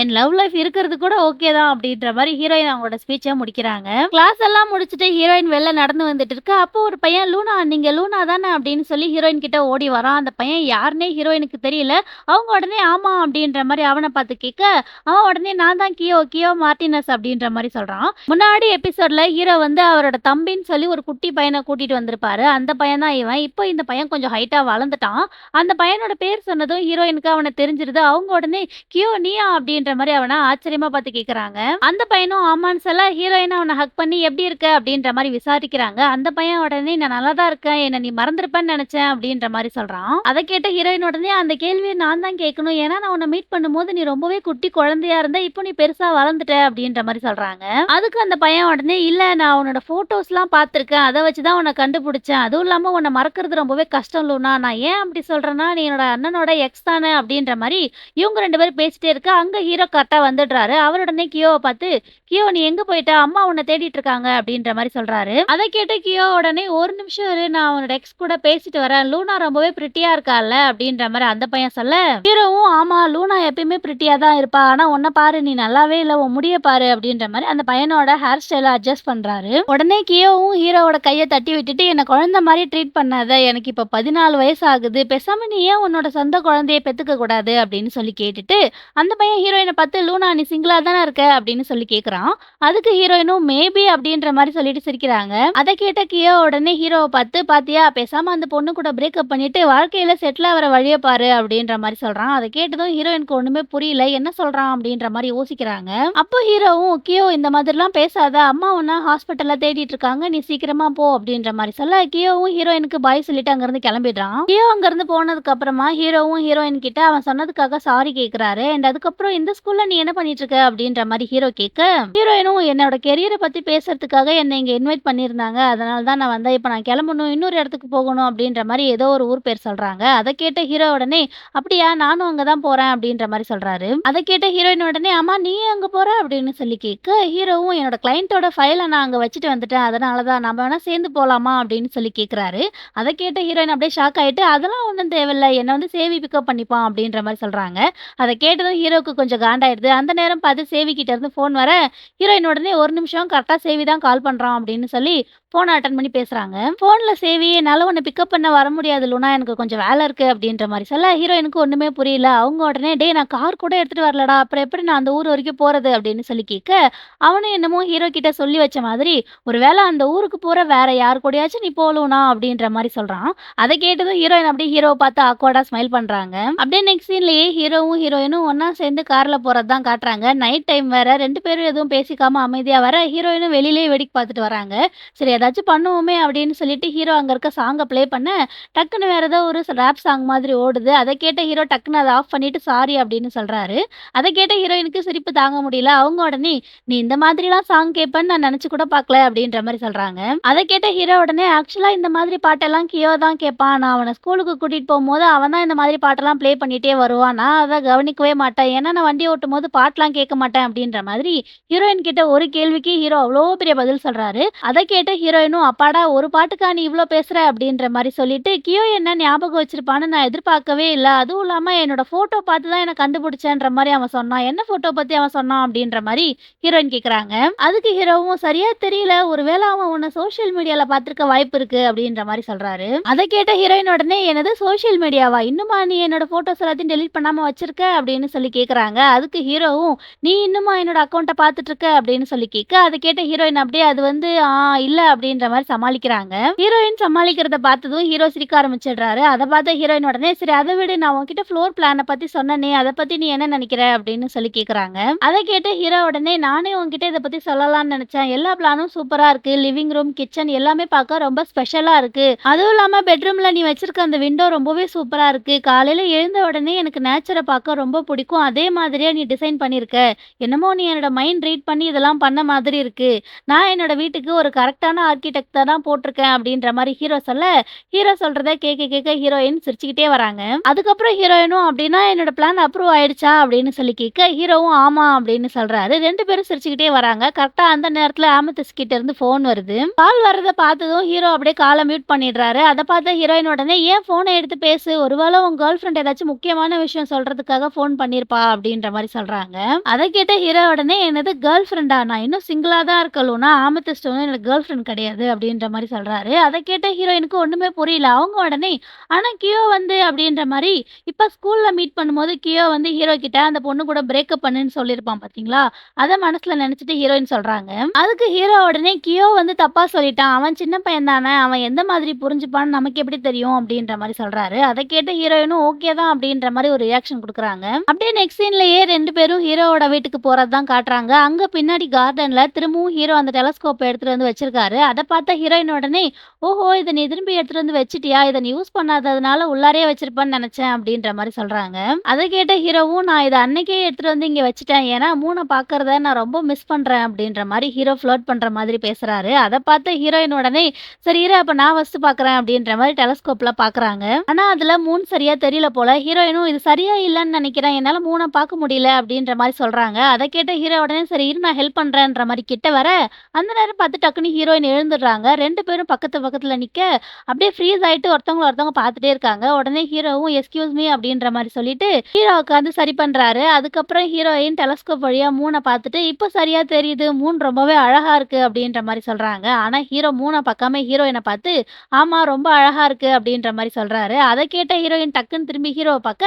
என் லவ் லைஃப் இருக்கிறது கூட ஓகே தான்." அப்படின்ற மாரி ஹீரோயின் அவங்களோட ஸ்பீச்ச முடிக்கிறாங்க. கிளாஸ் எல்லாம் முடிச்சுட்டு ஹீரோயின் வெளில நடந்து வந்துட்டு இருக்கா. அப்போ ஒரு பையன், "லூனா நீங்க லூனா தானே?" அப்படின்னு சொல்லி ஹீரோயின் கிட்ட ஓடி வரான். அந்த பையன் யாருன்னே ஹீரோயினுக்கு தெரியல. அவங்க உடனே ஆமா அப்படின்ற மாரி அவன பார்த்து கேட்க, அவன் உடனே நான் தான் கியோ, கியோ மார்டினஸ் அப்படின்ற மாரி சொல்றான். முன்னாடி எபிசோட்ல ஹீரோ வந்து அவரோட தம்பின்னு சொல்லி ஒரு குட்டி பையன கூட்டிட்டு வந்திருப்பாரு. அந்த பையன் தான் இவன். இப்போ இந்த பையன் கொஞ்சம் ஹைட்டா வளர்ந்துட்டான். அந்த பையனோட பேர் சொன்னதும் ஹீரோயினுக்கு அவன தெரிஞ்சிருது. அவங்க உடனே கியோ நீயா? அப்படின்ற மாரி அவன ஆச்சரியமா பார்த்து கேட்கறாங்க. அந்த பையனும் ஆமான்னு சொல்ல ஹீரோயின் அவன ஹக் பண்ணி எப்படி இருக்க? அப்படின்ற மாரி விசாரிக்கிறாங்க. அந்த பையன் உடனே நான் நல்லா தான் இருக்கேன். என்ன நீ மறந்திருப்பேன்னு நெனச்சேன் அப்படின்ற மாரி சொல்றான். அத கேட்ட ஹீரோயின் உடனே அந்த கேள்விய நான் தான் கேட்கணும். ஏன்னா நான் உன்ன மீட் பண்ணும்போது நீ ரொம்பவே குட்டி குழந்தையா இருந்த. இப்போ நீ பெருசா வளர்ந்துட்ட அப்படின்ற மாரி சொல்றாங்க. அதுக்கு அந்த பையன் உடனே இல்ல நான் உன்னோட ஃபோட்டோஸ்லாம் பார்த்துருக்கேன். அத வச்சு தான் உன்ன கண்டுபிடிச்சேன். அதுவும் இல்லாம உன்ன மறக்கிறது ரொம்பவே கஷ்டம் லூனா. நான் ஏன் அப்படி சொல்றேன்னா, நீ என்னோட அண்ணனோட எக்ஸ் தானே அப்படின்ற மாரி இவங்க 2 பேரும் பேசிட்டே இருக்க. அங்க ஹீரோ கரெக்ட்டா வந்துடுறாரு. அவர் உடனே கியோவ பார்த்து, "கியோ நீ எங்க போயிட்ட? அம்மா உன்ன தேடிட்டு இருக்காங்க." அப்படின்ற மாரி சொல்றாரு. அத கேட்ட கியோ உடனே ஒரு நிமிஷம் இரு நான் உன்னோட எக்ஸ் கூட பேசிட்டு வரேன். லூனா ரொம்பவே பிரிட்டியா இருக்கால்ல அப்படின்ற மாரி அந்த பையன் சொல்ல, ஹீரோவும் ஆமா லூனா எப்பயுமே பிரிட்டியா தான் இருப்பா. ஆனா உன்ன பாரு நீ நல்லாவே இல்ல. உன் முடிய பாரு அப்படின்ற மாரி அந்த பையனோட ஹேர் ஸ்டைல அட்ஜஸ்ட் பண்றாரு. உடனே கியோவும் ஹீரோவோட கைய தட்டி விட்டுட்டு என்ன குழந்தை மாரி ட்ரீட் பண்ணாத. எனக்கு இப்ப 14 வயசு ஆகுது. பேசாம நீ ஏன் உன்னோட சொந்த குழந்தைய பெத்துக்க கூடாது அப்படின்னு சொல்லி கேட்டுட்டு, அந்த பையன் ஹீரோயின பார்த்து லூனா நீ சிங்கிளா தானே இருக்க அப்படின்னு சொல்லி கேட்குறான். அதுக்கு ஹீரோயினும் மேபி அப்படின்ற மாரி சொல்லிட்டு சிரிக்கிறாங்க. அத கேட்ட கியோ உடனே ஹீரோவ பார்த்து, "பாத்தியா பேசாம அந்த பொண்ணு கூட பிரேக்கப் பண்ணிட்டு வாழ்க்கையில செட்டில் ஆகுற வழிய பாரு" அப்படின்ற மாரி சொல்றான். அத கேட்டதும் ஹீரோயினுக்கு ஒண்ணுமே புரியல. என்ன சொல்றான் அப்படின்ற மாரி யோசிக்கிறாங்க. அப்போ ஹீரோவும், "கியோ இந்த மாதிரிலாம் பேசாத. அம்மா உன்ன ஹாஸ்பிட்டல்ல தேடிட்டு இருக்காங்க. நீ சீக்கிரமா போ" அப்படின்ற மாரி சொல்ல, கியோவும் ஹீரோயினுக்கு பாய் சொல்லிட்டு அங்கிருந்து கிளம்பிடுறான். கியோ அங்கிருந்து போனதுக்கு அப்புறமா ஹீரோவும் ஹீரோயின் கிட்ட அவன் சொன்னதுக்காக சாரி கேட்கிறாரு. அண்ட் அதுக்கப்புறம் இந்த ஸ்கூல்ல நீ என்ன பண்ணிட்டு இருக்க அப்படின்ற மாரி ஹீரோ கேட்க, ஹீரோயினும் என்னோட கெரியர பத்தி பேசுறதுக்காக என்ன இங்க இன்வைட் பண்ணியிருந்தாங்க. அதனால தான் நான் வந்தேன். இப்ப நான் கிளம்பணும். இன்னொரு இடத்துக்கு போகணும் அப்படின்ற மாரி ஏதோ ஒரு ஊர் பேர் சொல்றாங்க. அத கேட்ட ஹீரோ உடனே, "அப்படியா நானும் அங்க தான் போறேன்" அப்படின்ற மாரி சொல்றாரு. அத கேட்ட ஹீரோயின் உடனே, "ஆமா நீ ஏன் அங்க போற?" அப்படின்னு சொல்லி கேட்க, ஹீரோவும் என்னோட கிளையன்ட்டோட ஃபைல நான் அங்க வச்சுட்டு வந்துட்டேன். அதனால தான் நம்ம வேணா சேர்ந்து போலாமா அப்படின்னு சொல்லி கேட்கிறாரு. அத கேட்ட ஹீரோயின் அப்படியே ஷாக் ஆயிட்டு, "அதெல்லாம் ஒண்ணும் தேவையில்ல. என்ன வந்து சேவி பிக்கப் பண்ணிப்பான்" அப்படின்ற மாரி சொல்றாங்க. அத கேட்டதும் ஹீரோவுக்கு கொஞ்சம் காண்டாயிடுது. அந்த நேரம் பார்த்து சேவி கிட்ட இருந்து ஃபோன் வர, ஹீரோயின் உடனே "ஒரு நிமிஷம் கரெக்ட்டா சேவி தான் கால் பண்றான்" அப்படின்னு சொல்லி ஃபோன அட்டெண்ட் பண்ணி பேசுறாங்க. ஃபோன்ல சேவி, "என்னால உன்ன பிக்கப் பண்ண வர முடியாது லூனா. எனக்கு கொஞ்சம் வேலை இருக்கு" அப்படின்ற மாரி சொல்ல, ஹீரோயினுக்கு ஒண்ணுமே புரியல. அவங்க உடனே, "டேய் நான் கார் கூட எடுத்துட்டு வரலடா. அப்புறம் எப்படி நான் அந்த ஊர் வரைக்கும் போறது?" அப்படின்னு சொல்லி கேட்க, அவனும் என்னமோ ஹீரோ கிட்ட சொல்லி வச்ச மாதிரி, "ஒருவேள அந்த ஊருக்கு போற வேற யார் கூடயாச்சும் நீ போ லூனா" அப்படின்ற மாரி சொல்றான். அத கேட்டதும் ஹீரோயின் அப்படியே ஹீரோவ பார்த்து ஆக்வர்டா ஸ்மைல் பண்றாங்க. அப்படியே நெக்ஸ்ட் சீன்லயே ஹீரோவும் ஹீரோயினும் ஒண்ணா சேர்ந்து கார்ல போறது தான் காட்டுறாங்க. நைட் டைம் வேற 2 பேரும் எதுவும் பேசிக்காம அமைதியா வர, ஹீரோயினும் வெளியிலேயே வேடிக்கை பார்த்துட்டு வராங்க. சரி ஏதாச்சும் பண்ணுவோமே அப்படின்னு சொல்லிட்டு ஹீரோ அங்க இருக்க சாங்க ப்ளே பண்ண, டக்குன்னு வேற ஏதோ ஒரு ராப் சாங் மாதிரி ஓடுது. அத கேட்ட ஹீரோ டக்குன்னு அத ஆஃப் பண்ணிட்டு சாரி அப்படின்னு சொல்றாரு. அத கேட்ட ஹீரோயினுக்கு சிரிப்பு தாங்க முடியல. அவங்க உடனே, "நீ இந்த மாதிரிலாம் சாங் கேட்பேன்னு நான் நெனச்சு கூட பார்க்கல" அப்படின்ற மாரி சொல்றாங்க. அத கேட்ட ஹீரோ உடனே, "ஆக்சுவலா இந்த மாதிரி பாட்டெல்லாம் கியோ தான் கேட்பான். நான் அவன ஸ்கூலுக்கு கூட்டிட்டு போம்போது அவன் தான் இந்த மாதிரி பாட்டெல்லாம் ப்ளே பண்ணியிருப்பான். பண்ணிட்டே வருவான். நான் அத கவனிக்கவே மாட்டேன். ஏன்னா நான் வண்டி ஓட்டும்போது பாட்டுலாம் கேட்க மாட்டேன் அப்படின்ற மாதிரி ஹீரோயின் கிட்ட ஒரு கேள்விக்கு ஹீரோ அவ்ளோ பெரிய பதில் சொல்றாரு. அத கேட்ட ஹீரோயினும் அப்பாடா! ஒரு பாட்டுக்கா நீ இவ்ளோ பேசுற அப்படின்ற மாரி சொல்லிட்டு, கியோ என்ன ஞாபகம் வச்சிருப்பான்னு நான் எதிர்பார்க்கவே இல்ல. அதுவும் இல்லாம என்னோட ஃபோட்டோ பார்த்து தான் என்ன கண்டுபிடிச்சேன்ற மாரி அவன் சொன்னான். என்ன ஃபோட்டோ பத்தி அவன் சொன்னான் அப்படின்ற மாரி ஹீரோயின் கேட்குறாங்க. அதுக்கு ஹீரோவும் சரியா தெரியல. ஒருவேள அவன் உன்ன சோஷியல் மீடியால பார்த்திருக்க வாய்ப்பு இருக்கு அப்படின்ற மாரி சொல்றாரு. அத கேட்ட ஹீரோயின் உடனே என்னது சோஷியல் மீடியாவா? இன்னுமா நீ என்னோட ஃபோட்டோஸ் எல்லாத்தையும் டெலீட் பண்ணாம வச்சிருக்க? அப்படின்னு சொல்லி கேட்குறாங்க. அதுக்கு ஹீரோவும் நீ இன்னுமா என்னோட அக்கவுண்ட்ட பார்த்துட்டு இருக்க? அப்படின்னு சொல்லி கேட்க, அத கேட்ட ஹீரோயின் அப்படியே அது வந்து இல்ல அப்படின்ற மாரி சமாளிக்கிறாங்க. ஹீரோயின் சமாளிக்கிறத பார்த்ததும் ஹீரோ சிரிக்க ஆரம்பிச்சிடுறாரு. அத பார்த்த ஹீரோயின் உடனே சரி அத விடு நான் உன்கிட்ட ஃப்ளோர் பிளான பத்தி சொன்னனே, அத பத்தி நீ என்ன நினைக்கிற? அப்படின்னு சொல்லி கேட்குறாங்க. அத கேட்டு ஹீரோ உடனே நானே உன்கிட்ட இத பத்தி சொல்லலாம்னு நெனச்சேன். எல்லா பிளானும் சூப்பரா இருக்கு. லிவிங் ரூம், கிச்சன் எல்லாமே பார்க்க ரொம்ப ஸ்பெஷலா இருக்கு. அதுவும் இல்லாம பெட்ரூம்ல நீ வச்சிருக்க அந்த விண்டோ ரொம்பவே சூப்பரா இருக்கு. காலையில எழுந்த உடனே எனக்கு நேச்சர பார்க்க ரொம்ப பிடிக்கும். அதே மாதிரியே நீ டிசைன் பண்ணியிருக்க. என்னமோ நீ என்னோட மைண்ட் ரீட் பண்ணி இதெல்லாம் பண்ண மாதிரி இருக்கு. நான் என்னோட வீட்டுக்கு ஒரு கரெக்ட்டான ஆர்க்கிடெக்ட்ட தான் போட்டிருக்கேன் அப்படின்ற மாரி ஹீரோ சொல்ல, ஹீரோ சொல்றத கேட்க கேட்க ஹீரோயின் சிரிச்சுக்கிட்டே வராங்க. அதுக்கப்புறம் ஹீரோயினும் அப்படின்னா என்னோட பிளான் அப்ரூவ் ஆயிடுச்சா? அப்படின்னு சொல்லி கேட்க, ஹீரோவும் ஆமா அப்படின்னு சொல்றாரு. 2 பேரும் சிரிச்சுக்கிட்டே வராங்க. கரெக்ட்டா அந்த நேரத்துல ஆமெதிஸ்ட் கிட்ட இருந்து ஃபோன் வருது. கால் வர்றத பார்த்ததும் ஹீரோ அப்படியே கால மியூட் பண்ணிடுறாரு. அத பார்த்த ஹீரோயின் உடனே ஏன் ஃபோன எடுத்து பேசு. ஒருவேள உன் கேர்ள் ஃபிரெண்ட் ஏதாச்சும் முக்கியமான விஷயம் சொல்றதுக்காக ஃபோன் பண்ணியிருப்பா அப்படின்ற மாரி சொல்றாங்க. அத கேட்ட ஹீரோ உடனே என்னது கேர்ள் ஃபிரெண்டா? நான் இன்னும் சிங்கிளா தான் இருக்கேன் லூனா. ஆமெதிஸ்ட் ஒண்ணும் எனக்கு கேர்ள் ஃபிரெண்ட் கிடையாது அப்படின்ற மாரி சொல்றாரு. அத கேட்ட ஹீரோயினுக்கு ஒண்ணுமே புரியல. அவங்க உடனே ஆனா கியோ வந்து அப்படின்ற மாரி இப்ப ஸ்கூல்ல மீட் பண்ணும்போது கியோ வந்து ஹீரோ கிட்ட அந்த பொண்ணு கூட பிரேக்கப் பண்ணுன்னு சொல்லியிருப்பான் பார்த்தீங்களா? அத மனசுல நெனச்சுட்டு ஹீரோயின் சொல்றாங்க. அதுக்கு ஹீரோ உடனே கியோ வந்து தப்பா சொல்லிட்டான். அவன் சின்ன பையன் தானே. அவன் எந்த மாதிரி புரிஞ்சுப்பான்னு நமக்கு எப்படி தெரியும்? அப்படின்ற மாரி சொல்றாரு. அத கேட்ட ஹீரோயினும் ஓகே தான் அப்படின்ற மாரி ஒரு ரியாக்ஷன் குடுக்குறாங்க. அப்படியே நெக்ஸ்ட் சீன்லயே 2 பேரும் ஹீரோவோட வீட்டுக்கு போறது தான் காட்டுறாங்க. அங்க பின்னாடி கார்டன்ல திரும்பவும் ஹீரோ அந்த டெலஸ்கோப் எடுத்துட்டு வந்து வச்சிருக்காரு. அத பார்த்த ஹீரோயின் உடனே ஓஹோ! இத நீ திரும்பி எடுத்துட்டு வந்து வச்சுட்டியா? இத நீ யூஸ் பண்ணாததுனால உள்ளாரயே வச்சிருப்பன்னு நெனச்சேன் அப்படின்ற மாரி சொல்றாங்க. அத கேட்ட ஹீரோவும் நான் இத அன்னைக்கே எடுத்துட்டு வந்து இங்க வச்சுட்டேன். ஏன்னா மூன பார்க்கறத நான் ரொம்ப மிஸ் பண்றேன் அப்படின்ற மாரி ஹீரோ ஃப்ளர்ட் பண்ற மாதிரி பேசுறாரு. அத பார்த்த ஹீரோயின் உடனே சரி இரு அப்ப நான் ஃபர்ஸ்ட் பார்க்குறேன் அப்படின்ற மாரி டெலஸ்கோப்ல பார்க்குறாங்க. ஆனா அதுல மூன் சரியா தெரியல போல. ஹீரோயினும் இது சரியா இல்லன்னு நெனைக்கிறேன். என்னால மூன பார்க்க முடியல அப்படின்ற மாரி சொல்றாங்க. அத கேட்ட ஹீரோ உடனே சரி இரு நான் ஹெல்ப் பண்றேன்ற மாரி கிட்ட வர, அந்த நேரம் பார்த்து டக்குனு ஹீரோயின் எழுந்துடுறாங்க. 2 பேரும் பக்கத்து பக்கத்துல நிக்க, அப்படியே ஃப்ரீஸ் ஆயிட்டு ஒருத்தவங்கள ஒருத்தவங்க பார்த்துட்டே இருக்காங்க. உடனே ஹீரோவும் எஸ்கியூஸ் மீ அப்படின்ற மாரி சொல்லிட்டு ஹீரோ உட்காந்து சரி பண்றாரு. அதுக்கப்புறம் ஹீரோயின் டெலஸ்கோப் வழியா மூன பார்த்துட்டு, "இப்ப சரியா தெரியுது. மூன் ரொம்பவே அழகா இருக்கு." அப்படின்ற மாரி சொல்றாங்க. ஆனா ஹீரோ மூன பார்க்காம ஹீரோயின பார்த்து, "ஆமா ரொம்ப அழகா இருக்கு." அப்படின்ற மாரி சொல்றாரு. அத கேட்ட ஹீரோயின் டக்குன்னு திரும்பி ஹீரோவ பார்க்க,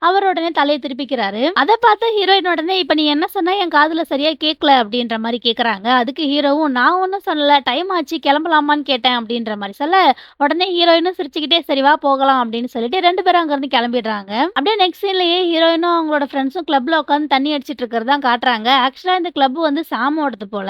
அவர் உடனே தலைய திருப்பிக்கிறாரு. அத பார்த்த ஹீரோயின் உடனே, "இப்ப நீ என்ன சொன்ன? என் காதுல சரியா கேட்கல." அப்படின்ற மாரி கேட்கறாங்க. அதுக்கு ஹீரோவும், "நான் ஒண்ணும் சொல்லல. டைம் ஆச்சு கிளம்பலாமான்னு கேட்டேன்." அப்படின்ற மாரி சொல்ல, உடனே ஹீரோயினும் சிரிச்சுக்கிட்டே, "சரி வா போகலாம்." அப்படின்னு சொல்லிட்டு 2 பேரும் அங்கருந்து கிளம்பிடுறாங்க. அப்படியே நெக்ஸ்ட் சீன்லயே ஹீரோயினும் அவங்களோட ஃப்ரெண்ட்ஸும் கிளப்ல உட்காந்து தண்ணி அடிச்சிட்டு இருக்கிறது தான் காட்டுறாங்க. ஆக்சுவலா இந்த கிளப் வந்து சாமோடது போல.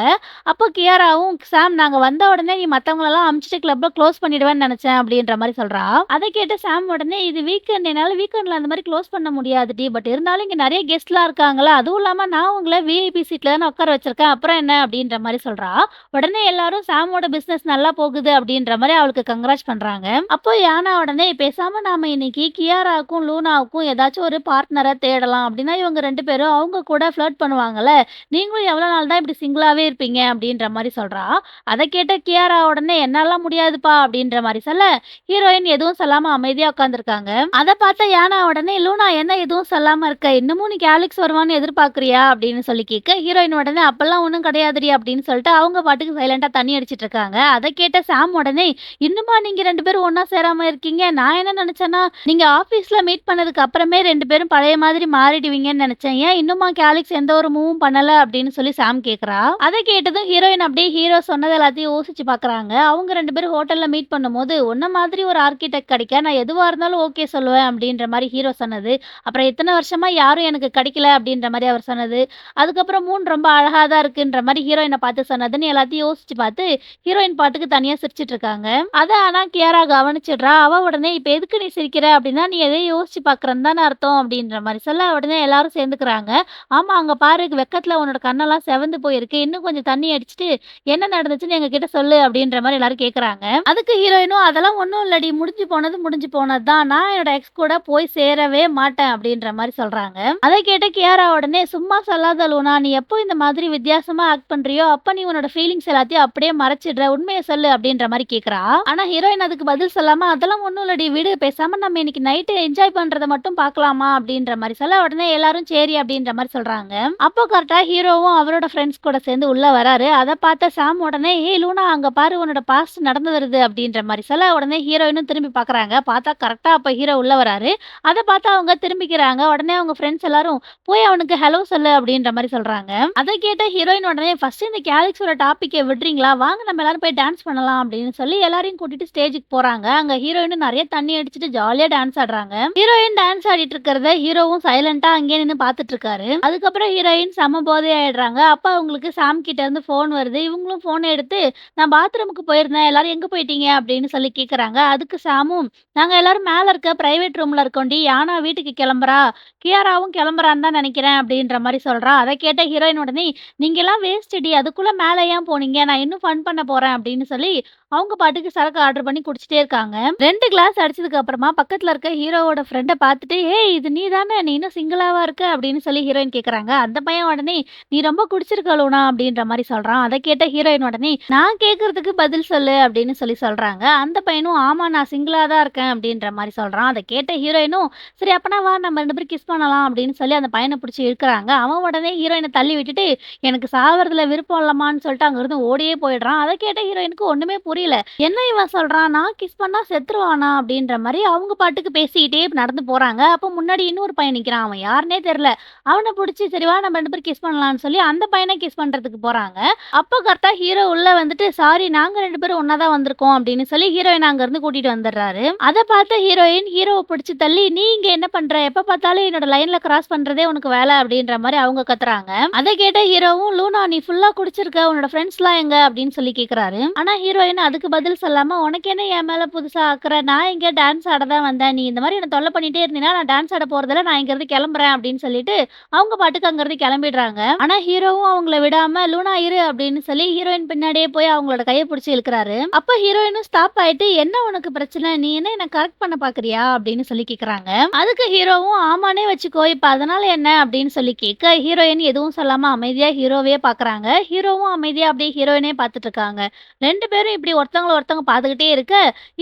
அப்போ கியாராவும், "சாம் நாங்க வந்த உடனே நீ மத்தவங்களலாம் அனுப்பிச்சுட்டு கிளப்ப க்ளோஸ் பண்ணிடுவேன்னு நெனச்சேன்." அப்படின்ற மாரி சொல்றா. அத கேட்ட சாம் உடனே, "இது வீக்கெண்ட் என்னால வீக்கெண்ட்ல அந்த மாரி க்ளோஸ் பண்ண முடியாதுடி. பட் இருந்தாலும் இங்க நெறைய கெஸ்ட்லாம் இருக்காங்கல்ல. அதுவும் இல்லாம நான் உங்கள விஐபி சீட்ல தானே உட்கார வச்சிருக்கேன். அப்புறம் என்ன?" அப்படின்ற மாரி சொல்றா. உடனே எல்லாரும் சாமோட பிசினஸ் நல்லா போகுது அப்படின்ற மாரி அவளுக்கு கங்கிராட்ஸ் பண்றாங்க. அப்போ யானா உடனே, "பேசாம நாம இன்னைக்கு கியாராவுக்கும், லூனாவுக்கும் ஏதாச்சும் ஒரு பார்ட்னர தேடலாம். அப்படின்னா இவங்க 2 பேரும் அவங்க கூட ஃப்ளர்ட் பண்ணுவாங்கல்ல. நீங்களும் எவ்வளோ நாள் தான் இப்படி சிங்கிளாவே இருப்பீங்க?" அப்படின்ற மாரி சொல்றா. அத கேட்ட கியாரா உடனே, "என்னாலாம் முடியாதுப்பா." அப்படின்ற மாரி சொல்ல, ஹீரோயின் எதுவும் சொல்லாம அமைதியா உட்கார்ந்திருக்காங்க. அத பார்த்த யானா உடனே, "லூனா என்ன எதுவும் சொல்லாம இருக்க? இன்னமும் நீ கேலிக்ஸ் வருவான்னு எதிர்பார்க்கிறியா?" அப்படின்னு சொல்லி கேட்க, ஹீரோயின் உடனே, "அப்பல்லாம் ஒண்ணும் கிடையாதுடி." அப்படின்னு சொல்லிட்டு அவங்க பாட்டுக்கு சைலண்டா தண்ணி அடிச்சிட்டு இருக்காங்க. அத கேட்ட சாம் உடனே, "இன்னுமா நீங்க 2 பேரும் ஒண்ணா சேராம இருக்கீங்க? நான் என்ன நெனச்சேன்னா, நீங்க ஆஃபீஸ்ல மீட் பண்ணதுக்கு அப்புறமே 2 பேரும் பழைய மாதிரி மாறிடுவீங்கன்னு நெனச்சேன். ஏன் இன்னுமா கேலிக்ஸ் எந்த ஒரு மூவும் பண்ணல?" அப்படின்னு சொல்லி சாம் கேட்கிறா. அத கேட்டதும் ஹீரோயின் அப்படியே ஹீரோ சொன்னது எல்லாத்தையும் யோசிச்சு பார்க்குறாங்க. அவங்க 2 பேரும் ஹோட்டல்ல மீட் பண்ணும்போது, "உன்ன மாதிரி ஒரு ஆர்க்கிடெக்ட் கிடைக்க நான் எதுவா இருந்தாலும் ஓகே சொல்லுவேன்." அப்படின்ற மாரி ஹீரோ சொன்னது. அப்புறம் "இத்தன வருஷமா யாரும் எனக்கு கிடைக்கல." அப்படின்ற மாரி அவர் சொன்னது. அதுக்கப்புறம் "மூன் ரொம்ப அழகா தான் இருக்குன்ற" மாரி ஹீரோயின பார்த்து சொன்னதுன்னு எல்லாத்தையும் யோசிச்சு பார்த்து, ஹீரோயின் பாட்டுக்கு தனியா சிரிச்சுட்டு இருக்காங்க. அத ஆனா கியாரா கவனிச்சிடுறா. அவ உடனே, "இப்ப எதுக்கு நீ சிரிக்கிற? அப்படின்னா நீ எதையோ யோசிச்சு பார்க்குறன்னு தானே அர்த்தம்." அப்படின்ற மாரி சொல்ல, உடனே எல்லாரும் சேர்ந்துக்கிறாங்க. "ஆமா அங்க பாரு வெக்கத்துல உன்னோட கண்ணெல்லாம் செவந்து போயிருக்கு. இன்னும் கொஞ்சம் தண்ணி அடிச்சுட்டு என்ன நடந்துச்சுன்னு எங்ககிட்ட சொல்லு." அப்படின்ற மாரி எல்லாரும் கேட்கறாங்க. அதுக்கு ஹீரோயினும், "அதெல்லாம் ஒண்ணும் இல்லடி. முடிஞ்சு போனது முடிஞ்சு போனது தான். நான் என்னோட எக்ஸ் கூட போய் சேரவே மாட்டேன் அப்படின்ற மாரி சொல்றாங்க. அத கேட்ட கியாரா உடனே, "சும்மா சொல்லாத லூனா, நீ எப்போ இந்த மாதிரி வித்தியாசமா ஆக்ட் பண்றியோ, அப்ப நீ உன்னோட ஃபீலிங்ஸ் எல்லாத்தையும் அப்படியே மறைச்சிடுற. உண்மைய சொல்லு" அப்படின்ற மாரி கேட்கிறா. ஆனா ஹீரோயின் அதுக்கு பதில் சொல்லாம, "அதெல்லாம் ஒண்ணும் இல்லடி விடு. பேசாம நம்ம இன்னைக்கு நைட்டு என்ஜாய் பண்றத மட்டும் பார்க்கலாமா?" அப்படின்ற மாரி சொல்ல, உடனே எல்லாரும் சரி அப்படின்ற மாரி சொல்றாங்க. அப்போ கரெக்ட்டா ஹீரோவும் அவரோட ஃப்ரெண்ட்ஸ் கூட சேர்ந்து உள்ள வராரு. அத பார்த்த சாம் உடனே, "ஏய் லூனா அங்க பாரு உன்னோட பாஸ்ட் நடந்து வருது" அப்படின்ற மாரி சொல்ல, உடனே ஹீரோயினும் திரும்பி பார்க்குறாங்க. பார்த்தா கரெக்ட்டா அப்ப ஹீரோ உள்ள வராரு. அத பார்த்து அவங்க திரும்பிக்கிறாங்க. உடனே அவங்க ஃப்ரெண்ட்ஸ் எல்லாரும், "போய் அவனுக்கு ஹலோ சொல்லு" அப்படின்ற மாரி சொல்றாங்க. அத கேட்ட ஹீரோயின் உடனே, "ஃபர்ஸ்ட் இந்த கேலிக்ஸோட டாபிக்க விடுறீங்களா? வாங்க நம்ம எல்லாரும் போய் டான்ஸ் பண்ணலாம்" அப்படின்னு சொல்லி எல்லாரையும் கூட்டிட்டு ஸ்டேஜுக்கு போறாங்க. அங்க ஹீரோயினும் நெறைய தண்ணி அடிச்சுட்டு ஜாலியா டான்ஸ் ஆடுறாங்க. ஹீரோயின் டான்ஸ் ஆடிட்டு இருக்கிறத ஹீரோவும் சைலன்ட்டா அங்கேயே நின்னு பார்த்துட்டு இருக்காரு. அதுக்கப்புறம் ஹீரோயின் செம போதை ஆயிடுறாங்க. அப்ப அவங்களுக்கு சாம் கிட்ட இருந்து ஃபோன் வருது. இவங்களும் ஃபோன எடுத்து, "நான் பாத்ரூமுக்கு போயிருந்தேன். எல்லாரும் எங்க போயிட்டீங்க?" அப்படின்னு சொல்லி கேட்கறாங்க. அதுக்கு சாமும், "நாங்க எல்லாரும் மேல இருக்க பிரைவேட் ரூம்ல இருக்கோம்டி. யானா வீட்டுக்கு கிளம்புறா. கியாராவும் கிளம்புறான்னு தான் நெனைக்கிறேன்" அப்படின்ற மாரி சொல்றா. அத கேட்ட ஹீரோயின் உடனே, "நீங்கலாம் வேஸ்ட்டுடி. அதுக்குள்ள மேல ஏன் போனீங்க? நான் இன்னும் ஃபன் பண்ண போறேன்" அப்படின்னு சொல்லி அவங்க பாட்டுக்கு சரக்கு ஆர்டர் பண்ணி குடிச்சிட்டே இருக்காங்க. 2 கிளாஸ் அடிச்சதுக்கு அப்புறமா பக்கத்துல இருக்க ஹீரோவோட ஃப்ரெண்ட பார்த்துட்டு, "ஏய் இது நீ தானே? நீ இன்னும் சிங்கிளாவா இருக்க?" அப்படின்னு சொல்லி ஹீரோயின் கேட்கறாங்க. அந்த பையன் உடனே, "நீ ரொம்ப குடிச்சிருக்க லூனா" அப்படின்ற மாரி சொல்றான். அத கேட்ட ஹீரோயின் உடனே, "நான் கேட்கறதுக்கு பதில் சொல்லு" அப்படின்னு சொல்லி சொல்றாங்க. அந்த பையனும், "ஆமா நான் சிங்கிளா தான் இருக்கேன்" அப்படின்ற மாரி சொல்றான். அத கேட்ட ஹீரோயினும், "சரி அப்பனா வா நம்ம 2 பேரும் கிஸ் பண்ணலாம்" அப்படின்னு சொல்லி அந்த பையன புடிச்சு இழுக்குறாங்க. அவன் உடனே ஹீரோயின தள்ளி விட்டுட்டு, "எனக்கு சாவறதுல விருப்பம் இல்லம்மான்னு" சொல்லிட்டு அங்கிருந்து ஓடியே போயிடுறான். அத கேட்ட ஹீரோயினுக்கு ஒண்ணுமே புரியல. என்ன இவன் சொல்றான்? நான் கிஸ் பண்ணா செத்துருவானா? அப்படின்ற மாரி அவங்க பாட்டுக்கு பேசிக்கிட்டே நடந்து போறாங்க. அப்போ முன்னாடி இன்னொரு பையன் நிக்கிறான். அவன் யாருன்னே தெரியல. அவன புடிச்சு, "சரி வா நம்ம 2 பேரும் கிஸ் பண்ணலாம்ன்னு" சொல்லி அந்த பையன கிஸ் பண்றதுக்கு போறாங்க. அப்போ கரெக்ட்டா ஹீரோ உள்ள வந்துட்டு, "சாரி நாங்க 2 பேரும் ஒண்ணா தான் வந்திருக்கோம்" அப்படின்னு சொல்லி ஹீரோயின அங்கருந்து கூட்டிட்டு வந்துடுறாரு. அத பார்த்த ஹீரோயின் ஹீரோவ புடிச்சு தள்ளி, "நீ இங்க என்ன பண்ற? எப்ப பார்த்தாலும் என்னோட லைன்ல கிராஸ் பண்றதே உனக்கு வேல" அப்படின்ற மாரி அவங்க கத்துறாங்க. அத கேட்ட ஹீரோவும், "லூனா நீ ஃபுல்லா குடிச்சிருக்க. உன்னோட ஃப்ரெண்ட்ஸ்லாம் எங்க?" அப்படின்னு சொல்லி கேட்குறாரு. ஆனா ஹீரோயின் அதுக்கு பதில் சொல்லாம, "உனக்கு என்ன என் மேல புதுசா அக்கறை? நான் இங்க டான்ஸ் ஆட தான் வந்தேன். நீ இந்த மாரி என்ன தொல்ல பண்ணிட்டே இருந்தீன்னா, நான் டான்ஸ் ஆட போறதில்ல. நான் இங்கருந்து கிளம்புறேன்" அப்படின்னு சொல்லிட்டு, அவங்க பாட்டுக்கு அங்கருந்து கிளம்பிடுறாங்க. ஆனா ஹீரோவும் அவங்கள விடாம, "லூனா இரு" அப்படின்னு சொல்லி ஹீரோயின் பின்னாடியே போய் அவங்களோட கைய புடிச்சு இழுக்குறாரு. அப்ப ஹீரோயினும் ஸ்டாப் ஆயிட்டு, "என்ன உனக்கு பிரச்சனை? நீ என்ன கரெக்ட் பண்ண பார்க்குறியா?" அப்படின்னு சொல்லி கேட்குறாங்க. அதுக்கு ஹீரோவும், "ஆமான்னே வச்சுக்கோ. இப்ப அதனால என்ன?" அப்படின்னு சொல்லி கேட்க, ஹீரோயின் எதுவும் சொல்லாம அமைதியா ஹீரோவையே பார்க்குறாங்க. ஹீரோவும் அமைதியா அப்படியே ஹீரோயினயே பார்த்துட்டு இருக்காங்க. 2 பேரும் இப்படி ஒருத்தவங்கள ஒருத்தவங்க பார்த்துக்கிட்டே இருக்க,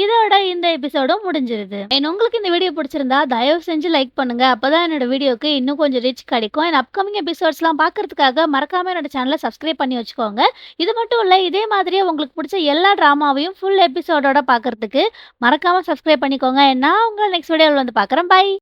இதோட இந்த எபிசோடும் முடிஞ்சிருது. உங்களுக்கு இந்த வீடியோ பிடிச்சிருந்தா தயவு செஞ்சு லைக் பண்ணுங்க. அப்பதான் என்னோட வீடியோக்கு இன்னும் கொஞ்சம் ரீச் கிடைக்கும். அப்கமிங் எபிசோட்ஸ்லாம் பார்க்கறதுக்காக மறக்காம என்னோட சேனல சப்ஸ்கிரைப் பண்ணி வச்சுக்கோங்க. இது மட்டும் இல்ல, இதே மாதிரியே உங்களுக்கு பிடிச்ச எல்லா டிராமாவையும் ஃபுல் எபிசோடோட பார்க்கறதுக்கு மறக்காம சப்ஸ்கிரைப் பண்ணிக்கோங்க. நான் உங்கள நெக்ஸ்ட் வீடியோல வந்து பார்க்குறேன். பை.